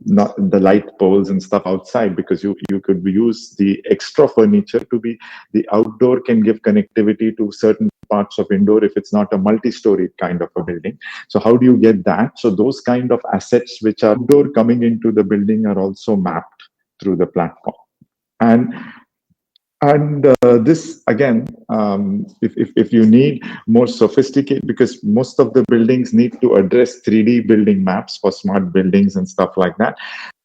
not the light poles and stuff outside, because you could use the extra furniture to be the outdoor can give connectivity to certain parts of indoor if it's not a multi-story kind of a building. So how do you get that? So those kind of assets which are outdoor coming into the building are also mapped through the platform. And this again, if you need more sophisticated, because most of the buildings need to address 3D building maps for smart buildings and stuff like that.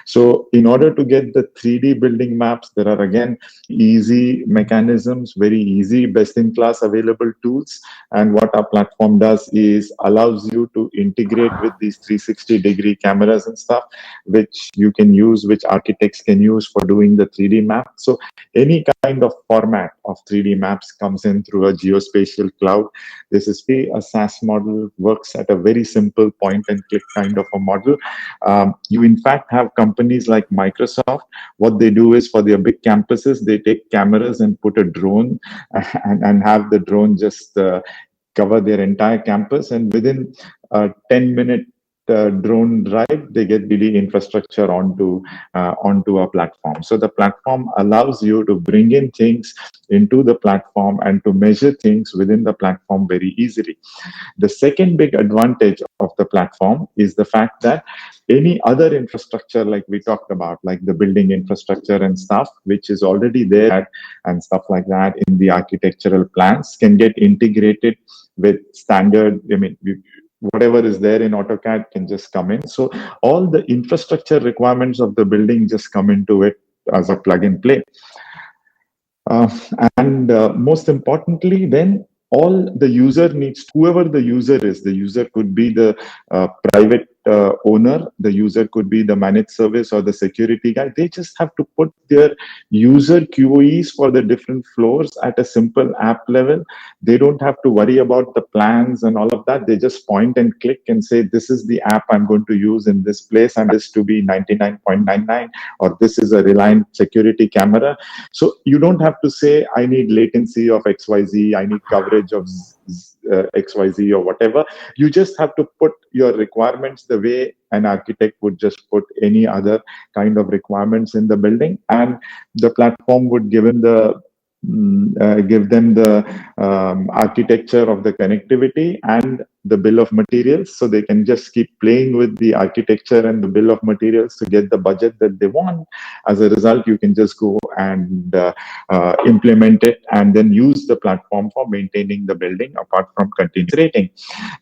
So in order to get the 3D building maps, there are again easy mechanisms, very easy, best-in-class available tools. And what our platform does is allows you to integrate with these 360-degree cameras and stuff, which you can use, which architects can use for doing the 3D map. So any kind of format of 3D maps comes in through a geospatial cloud. This is a SaaS model, works at a very simple point-and-click kind of a model. You in fact have companies like Microsoft. What they do is for their big campuses, they take cameras and put a drone and have the drone just cover their entire campus. And within a 10-minute drone drive, they get the infrastructure onto a platform. So the platform allows you to bring in things into the platform and to measure things within the platform very easily. The second big advantage of the platform is the fact that any other infrastructure, like we talked about, like the building infrastructure and stuff, which is already there and stuff like that in the architectural plans, can get integrated with standard, whatever is there in AutoCAD can just come in. So all the infrastructure requirements of the building just come into it as a plug and play. And most importantly, then all the user needs, whoever the user is, the user could be the private owner, the user could be the managed service or the security guy. They just have to put their user QoEs for the different floors at a simple app level. They don't have to worry about the plans and all of that. They just point and click and say, this is the app I'm going to use in this place, and this to be 99.99, or this is a Reliant security camera. So you don't have to say, I need latency of XYZ, I need coverage of XYZ or whatever. You just have to put your requirements the way an architect would just put any other kind of requirements in the building, and the platform would give them the architecture of the connectivity and the bill of materials, so they can just keep playing with the architecture and the bill of materials to get the budget that they want. As a result, you can just go and implement it and then use the platform for maintaining the building apart from continuous rating.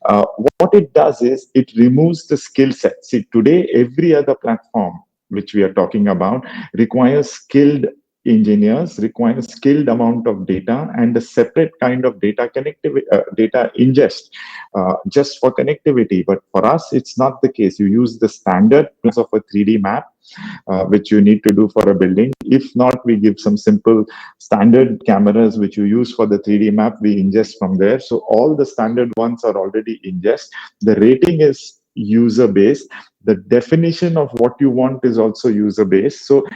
What it does is it removes the skill set. See, today every other platform which we are talking about requires skilled engineers, require skilled amount of data and a separate kind of data connectivity, data ingest just for connectivity. But for us, it's not the case. You use the standard plans of a 3D map, which you need to do for a building. If not, we give some simple standard cameras which you use for the 3D map, we ingest from there. So all the standard ones are already ingest. The rating is user-based. The definition of what you want is also user-based. So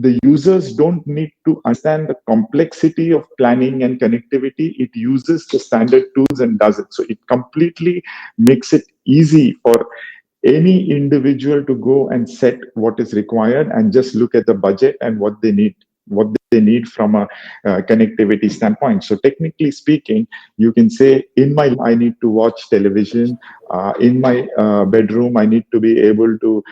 the users don't need to understand the complexity of planning and connectivity. It uses the standard tools and does it. So it completely makes it easy for any individual to go and set what is required and just look at the budget and what they need from a connectivity standpoint. So technically speaking, you can say, I need to watch television. In my bedroom, I need to be able to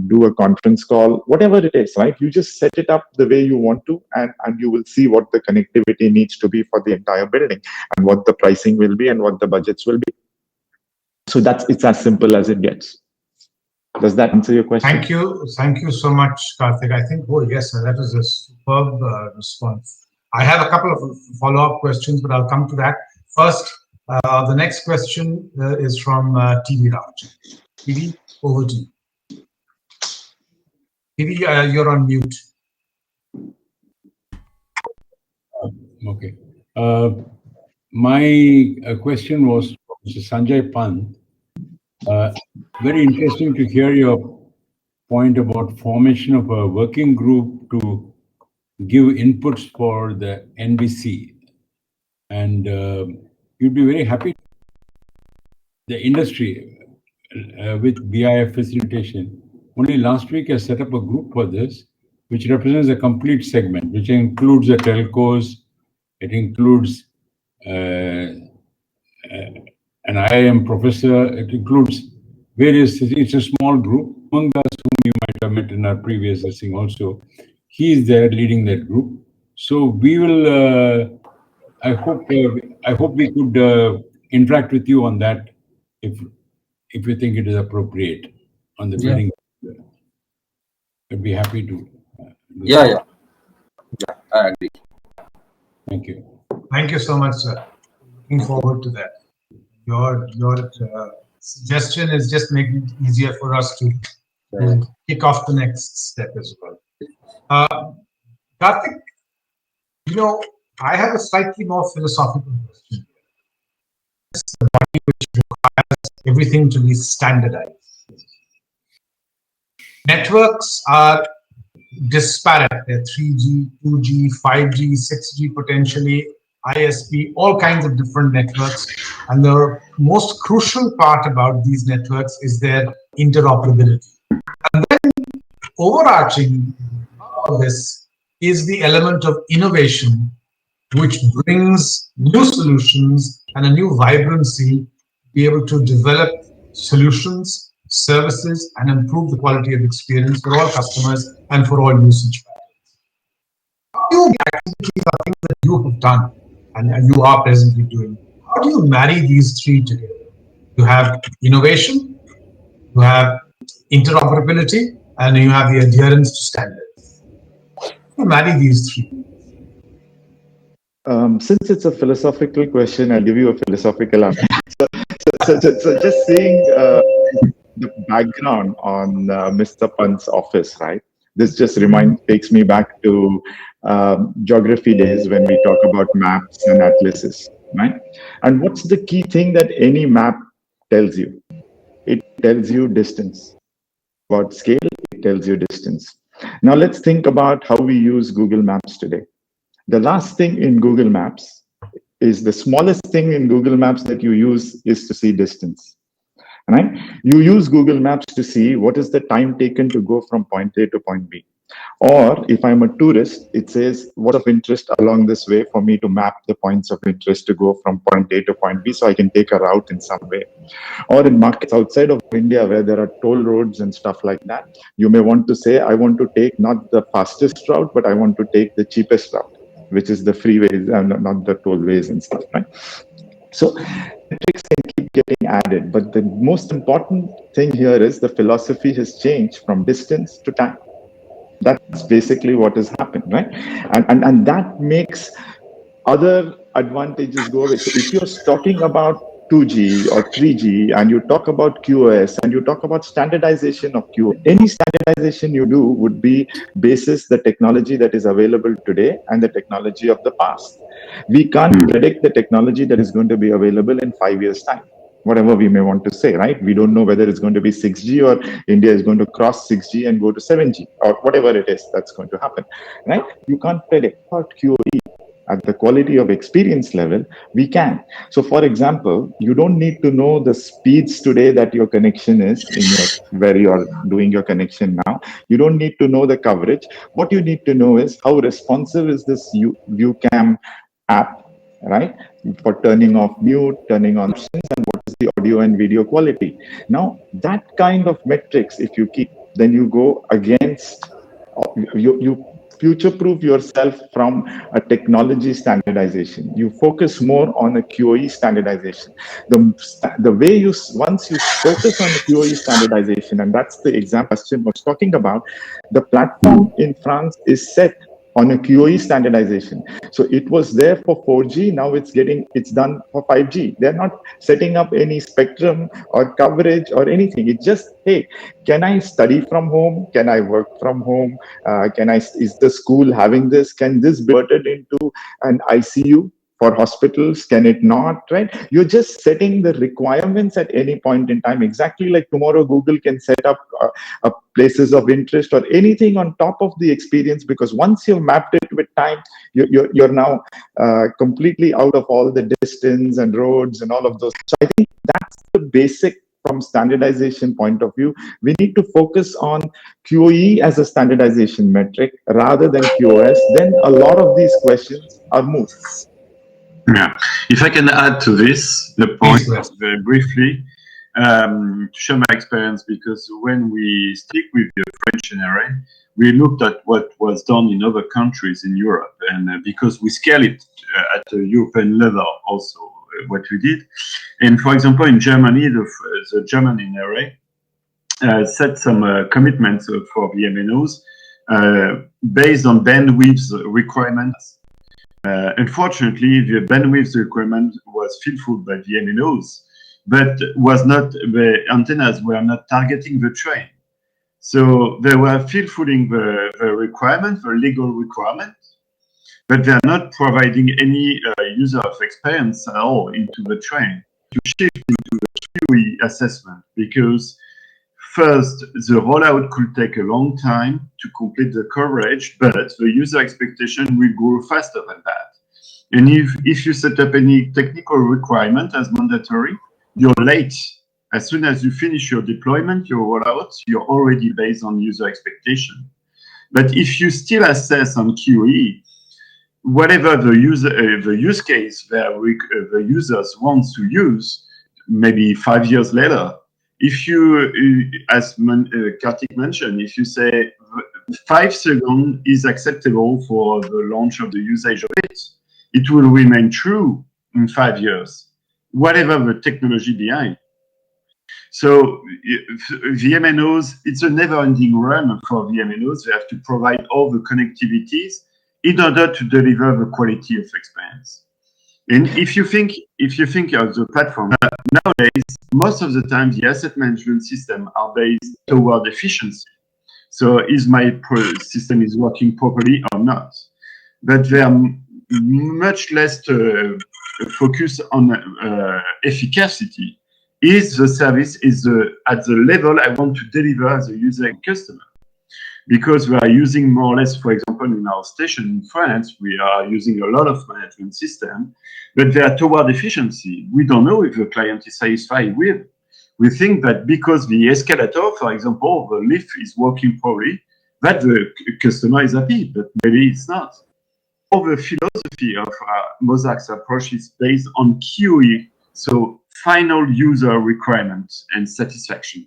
do a conference call, whatever it is, right? You just set it up the way you want to, and you will see what the connectivity needs to be for the entire building and what the pricing will be and what the budgets will be. So it's as simple as it gets. Does that answer your question? Thank you so much, Karthik. I think, oh yes, that is a superb response. I have a couple of follow-up questions, but I'll come to that. First, the next question is from TV Raj. TV, over to you. TV, you're on mute. Okay. My question was from Mr. Sanjay Pant. Very interesting to hear your point about formation of a working group to give inputs for the NBC, and you'd be very happy. The industry with BIF facilitation, only last week I set up a group for this, which represents a complete segment, which includes the telcos, it includes an IIM professor, it includes various, it's a small group. Mangas, whom you might have met in our previous thing also, he is there leading that group. So we will, I hope we could interact with you on that if you think it is appropriate on the building. I'd be happy to. Yeah, I agree. Thank you. Thank you so much, sir. Looking forward to that. Your suggestion is just making it easier for us to kick off the next step as well. Karthik, I have a slightly more philosophical question. It's the body which requires everything to be standardized. Networks are disparate. They're 3G, 2G, 5G, 6G potentially. ISP, all kinds of different networks. And the most crucial part about these networks is their interoperability. And then overarching all this is the element of innovation, which brings new solutions and a new vibrancy to be able to develop solutions, services, and improve the quality of experience for all customers and for all usage patterns. How do you activities are things that you have done and you are presently doing? How do you marry these three together? You have innovation, you have interoperability, and you have the adherence to standards. How do you marry these three? Since it's a philosophical question, I'll give you a philosophical answer. So just seeing the background on Mr. Pant's office, right? This just takes me back to geography days when we talk about maps and atlases, right? And what's the key thing that any map tells you? It tells you distance. About scale, it tells you distance. Now let's think about how we use Google Maps today. The last thing in Google Maps is the smallest thing in Google Maps that you use is to see distance, right? You use Google Maps to see what is the time taken to go from point A to point B. Or if I'm a tourist, it says what of interest along this way for me to map the points of interest to go from point A to point B so I can take a route in some way. Or in markets outside of India where there are toll roads and stuff like that, you may want to say, I want to take not the fastest route, but I want to take the cheapest route, which is the freeways and not the tollways and stuff, right? So metrics can keep getting added, but the most important thing here is the philosophy has changed from distance to time. That's basically what has happened, right? And that makes other advantages go away. So if you're talking about 2G or 3G and you talk about QoS and you talk about standardization of QoS, any standardization you do would be basis the technology that is available today and the technology of the past. We can't predict the technology that is going to be available in 5 years' time. Whatever we may want to say, right? We don't know whether it's going to be 6G or India is going to cross 6G and go to 7G or whatever it is that's going to happen, right? You can't predict. About QoE at the quality of experience level, we can. So for example, you don't need to know the speeds today that your connection is in where you are doing your connection now. You don't need to know the coverage. What you need to know is how responsive is this ViewCam app, right? For turning off mute, turning on options, and what is the audio and video quality. Now, that kind of metrics, if you keep, then you go against, you future-proof yourself from a technology standardization. You focus more on a QoE standardization. The way once you focus on the QoE standardization, and that's the example Ashwin was talking about, the platform in France is set on a QoE standardization. So it was there for 4G, now it's done for 5G. They're not setting up any spectrum or coverage or anything. It's just, hey, can I study from home? Can I work from home? Is the school having this? Can this be converted into an ICU for hospitals? Can it not, right? You're just setting the requirements at any point in time, exactly like tomorrow Google can set up places of interest or anything on top of the experience, because once you've mapped it with time, you're now completely out of all the distance and roads and all of those. So I think that's the basic from standardization point of view. We need to focus on QoE as a standardization metric rather than QoS. Then a lot of these questions are moot. Yeah, if I can add to this, the point very briefly, to share my experience, because when we stick with the French NRA, we looked at what was done in other countries in Europe, and because we scale it at a European level also, what we did. And for example, in Germany, the German NRA set some commitments for the MNOs based on bandwidth requirements. Unfortunately, the bandwidth requirement was fulfilled by the MNOs, but the antennas were not targeting the train. So they were fulfilling the requirement, the legal requirement, but they are not providing any user experience at all into the train. To shift into the QoE assessment, because first, the rollout could take a long time to complete the coverage, but the user expectation will grow faster than that. And if you set up any technical requirement as mandatory, you're late. As soon as you finish your deployment, your rollout, you're already based on user expectation. But if you still assess on QE, whatever the use case the users wants to use, maybe 5 years later, if you, as Karthik mentioned, if you say 5 seconds is acceptable for the launch of the usage of it, it will remain true in 5 years, whatever the technology behind. So VMNOs, it's a never-ending run for VMNOs. They have to provide all the connectivities in order to deliver the quality of experience. And if you think of the platform, nowadays, most of the time, the asset management system are based toward efficiency. So is my system is working properly or not? But they are much less focused on efficacy. Is the service at the level I want to deliver as a user and customer? Because we are using more or less, for example, in our station in France, we are using a lot of management system, but they are toward efficiency. We don't know if the client is satisfied with. We think that because the escalator, for example, the lift is working properly, that the customer is happy, but maybe it's not. All the philosophy of Mosaics approach is based on QE, so final user requirements and satisfaction.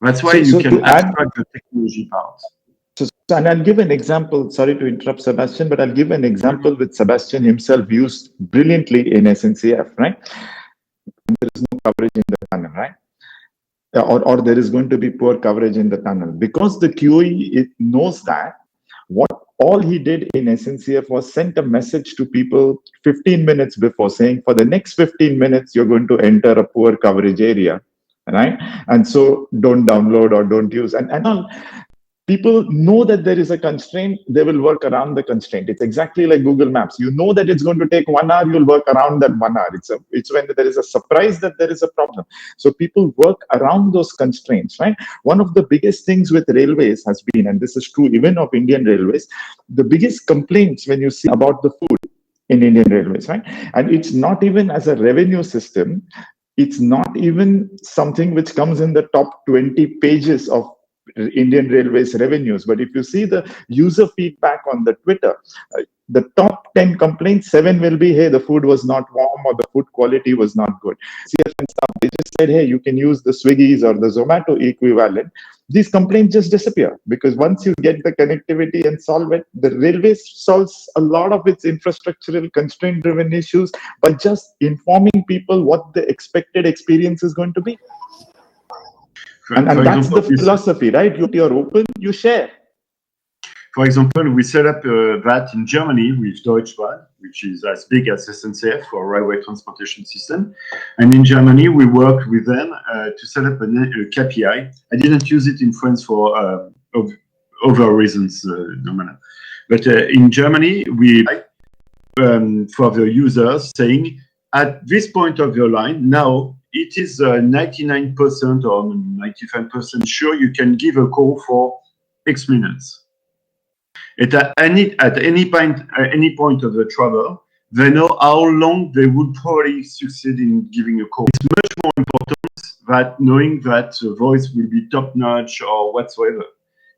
That's why you can abstract the technology part. And I'll give an example. Sorry to interrupt, Sebastian, but I'll give an example which Sebastian himself used brilliantly in SNCF, right? There is no coverage in the tunnel, right? Or there is going to be poor coverage in the tunnel. Because the QE, it knows that, what all he did in SNCF was sent a message to people 15 minutes before saying, for the next 15 minutes, you're going to enter a poor coverage area, right? And so don't download or don't use. And all. People know that there is a constraint, they will work around the constraint. It's exactly like Google Maps. You know that it's going to take 1 hour, you'll work around that 1 hour. It's when there is a surprise that there is a problem. So people work around those constraints, right? One of the biggest things with railways has been, and this is true even of Indian Railways, the biggest complaints when you see about the food in Indian Railways, right? And it's not even as a revenue system, it's not even something which comes in the top 20 pages of Indian Railways revenues. But if you see the user feedback on the Twitter, the top 10 complaints, 7 will be, hey, the food was not warm or the food quality was not good. CF and stuff, they just said, hey, you can use the Swiggy's or the Zomato equivalent. These complaints just disappear because once you get the connectivity and solve it, the railways solves a lot of its infrastructural constraint-driven issues by just informing people what the expected experience is going to be. And that's the philosophy, right? You're open, you share. For example, we set up that in Germany with Deutsche Bahn, which is as big as SNCF for railway transportation system. And in Germany, we worked with them to set up a KPI. I didn't use it in France for other reasons, no matter. But in Germany, we for the users saying, at this point of your line, now it is 99% or 95% sure you can give a call for X minutes. At any point of the travel, they know how long they would probably succeed in giving a call. It's much more important than knowing that the voice will be top notch or whatsoever.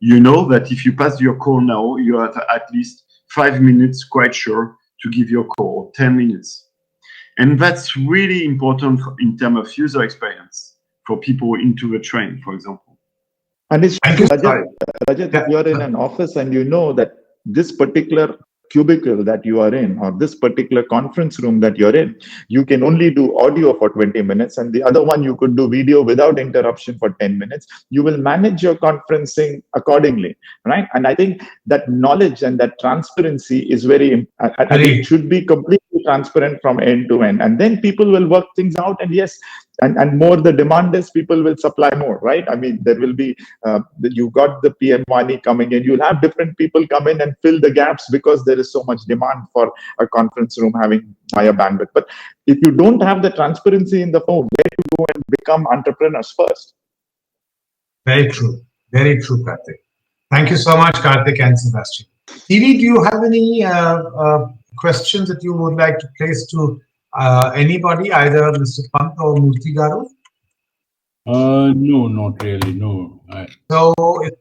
You know that if you pass your call now, you have at least 5 minutes quite sure to give your call, 10 minutes. And that's really important in terms of user experience for people into the train, for example. And it's Rajat, if you're in an office and you know that this particular cubicle that you are in or this particular conference room that you're in, you can only do audio for 20 minutes and the other one you could do video without interruption for 10 minutes. You will manage your conferencing accordingly, right? And I think that knowledge and that transparency is very, it should be completely transparent from end to end. And then people will work things out. And yes, and more the demand is, people will supply more, right? I mean, there will be, you got the PM Wani coming in, you'll have different people come in and fill the gaps because there is so much demand for a conference room having higher bandwidth. But if you don't have the transparency in the phone, where to go and become entrepreneurs first? Very true, Karthik. Thank you so much, Karthik and Sebastian. TV, do you have any questions that you would like to place to anybody, either Mr. Pant or Murthy Garu? No, not really. No. So it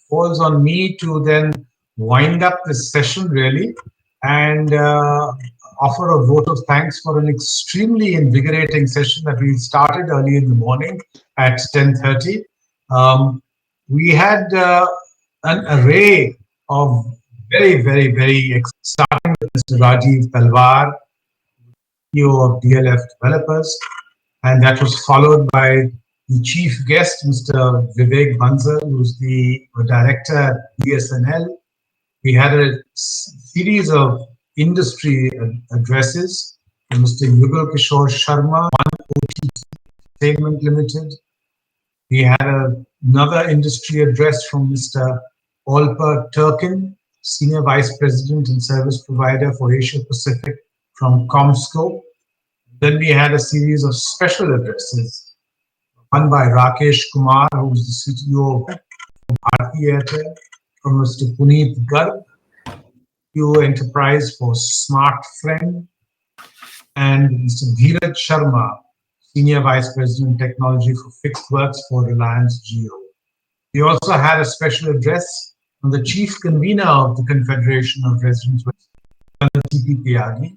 falls on me to then wind up this session really and offer a vote of thanks for an extremely invigorating session that we started early in the morning at 10:30. We had an array of very starting with Mr. Rajiv Talwar, CEO of DLF Developers, and that was followed by the chief guest, Mr. Vivek Bansal, who's the director at BSNL. We had a series of industry addresses from Mr. Yugal Kishore Sharma, One OTT Entertainment Limited. We had another industry address from Mr. Olper Turkin, Senior Vice President and Service Provider for Asia Pacific from CommScope. Then we had a series of special addresses, one by Rakesh Kumar, who's the CTO of Bharti Airtel, from Mr. Puneet Garg, CEO Enterprise for SmartFriend, and Mr. Dheeraj Sharma, Senior Vice President Technology for Fixed Works for Reliance Jio. We also had a special address from the Chief Convener of the Confederation of Residents, T.P. Tyagi,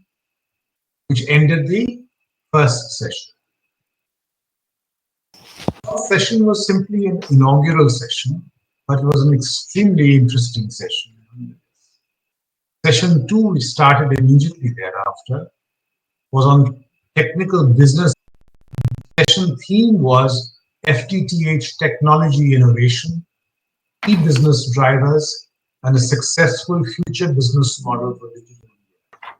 which ended the first session. The session was simply an inaugural session, but it was an extremely interesting session. Session 2, which started immediately thereafter, was on technical business. Session theme was FTTH technology innovation, key business drivers, and a successful future business model for digital India.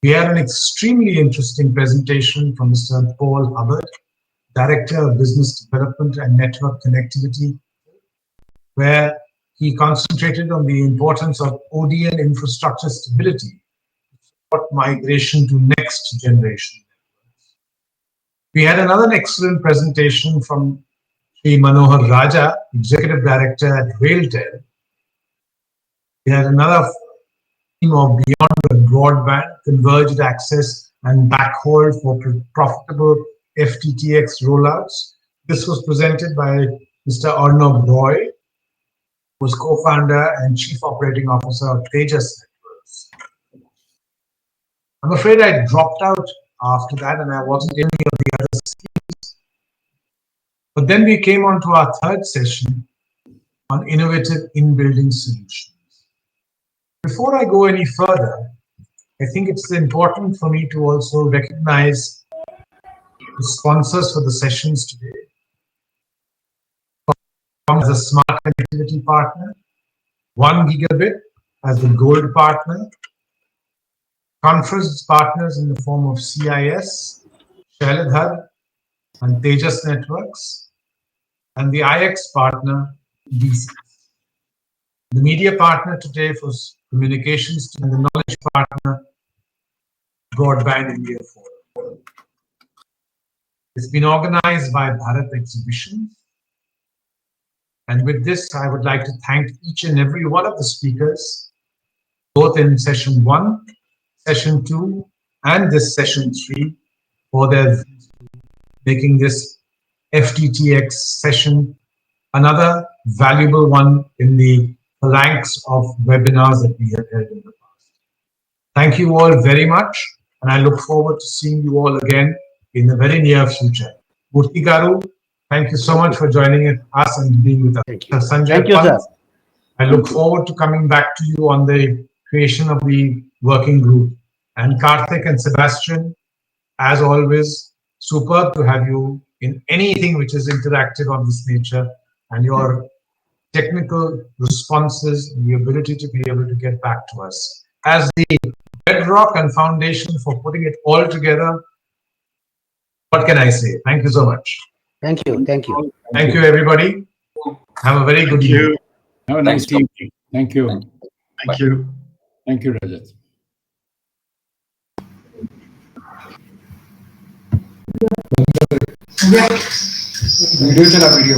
We had an extremely interesting presentation from Mr. Paul Hubbard, Director of Business Development and Network Connectivity, where he concentrated on the importance of ODN infrastructure stability to support migration to next generation networks. We had another excellent presentation from Sri Manohar Raja, Executive Director at RailTel. We had another theme of Beyond Broadband, Converged Access and Backhaul for Profitable FTTX Rollouts. This was presented by Mr. Arnob Roy, who was co-founder and chief operating officer of Tejas Networks. I'm afraid I dropped out after that and I wasn't in any of the other schemes. But then we came on to our third session on innovative in-building solutions. Before I go any further, I think it's important for me to also recognize the sponsors for the sessions today. As a smart connectivity partner, 1 Gigabit as the gold partner, conference partners in the form of CIS, Shailidhar, and Tejas Networks, and the IX partner, DC. The media partner today for communications and the knowledge partner, Broadband India Forum. It's been organized by Bharat Exhibitions. And with this, I would like to thank each and every one of the speakers, both in session 1, session 2, and this session 3, for their making this FTTX session another valuable one in the phalanx of webinars that we have held in the past. Thank you all very much, and I look forward to seeing you all again in the very near future. Murthy Garu, thank you so much for joining us and being with us. Thank you. Sanjay Thank you, Pant, sir. I look forward to coming back to you on the creation of the working group. And Karthik and Sebastian, as always, superb to have you in anything which is interactive of this nature, and your technical responses and the ability to be able to get back to us as the bedrock and foundation for putting it all together. What can I say? Thank you so much. Thank you. Thank you. Thank you, everybody. Have a very good evening. Have a nice evening. Thank you. Thank you. Thank you, Rajat. Video चला video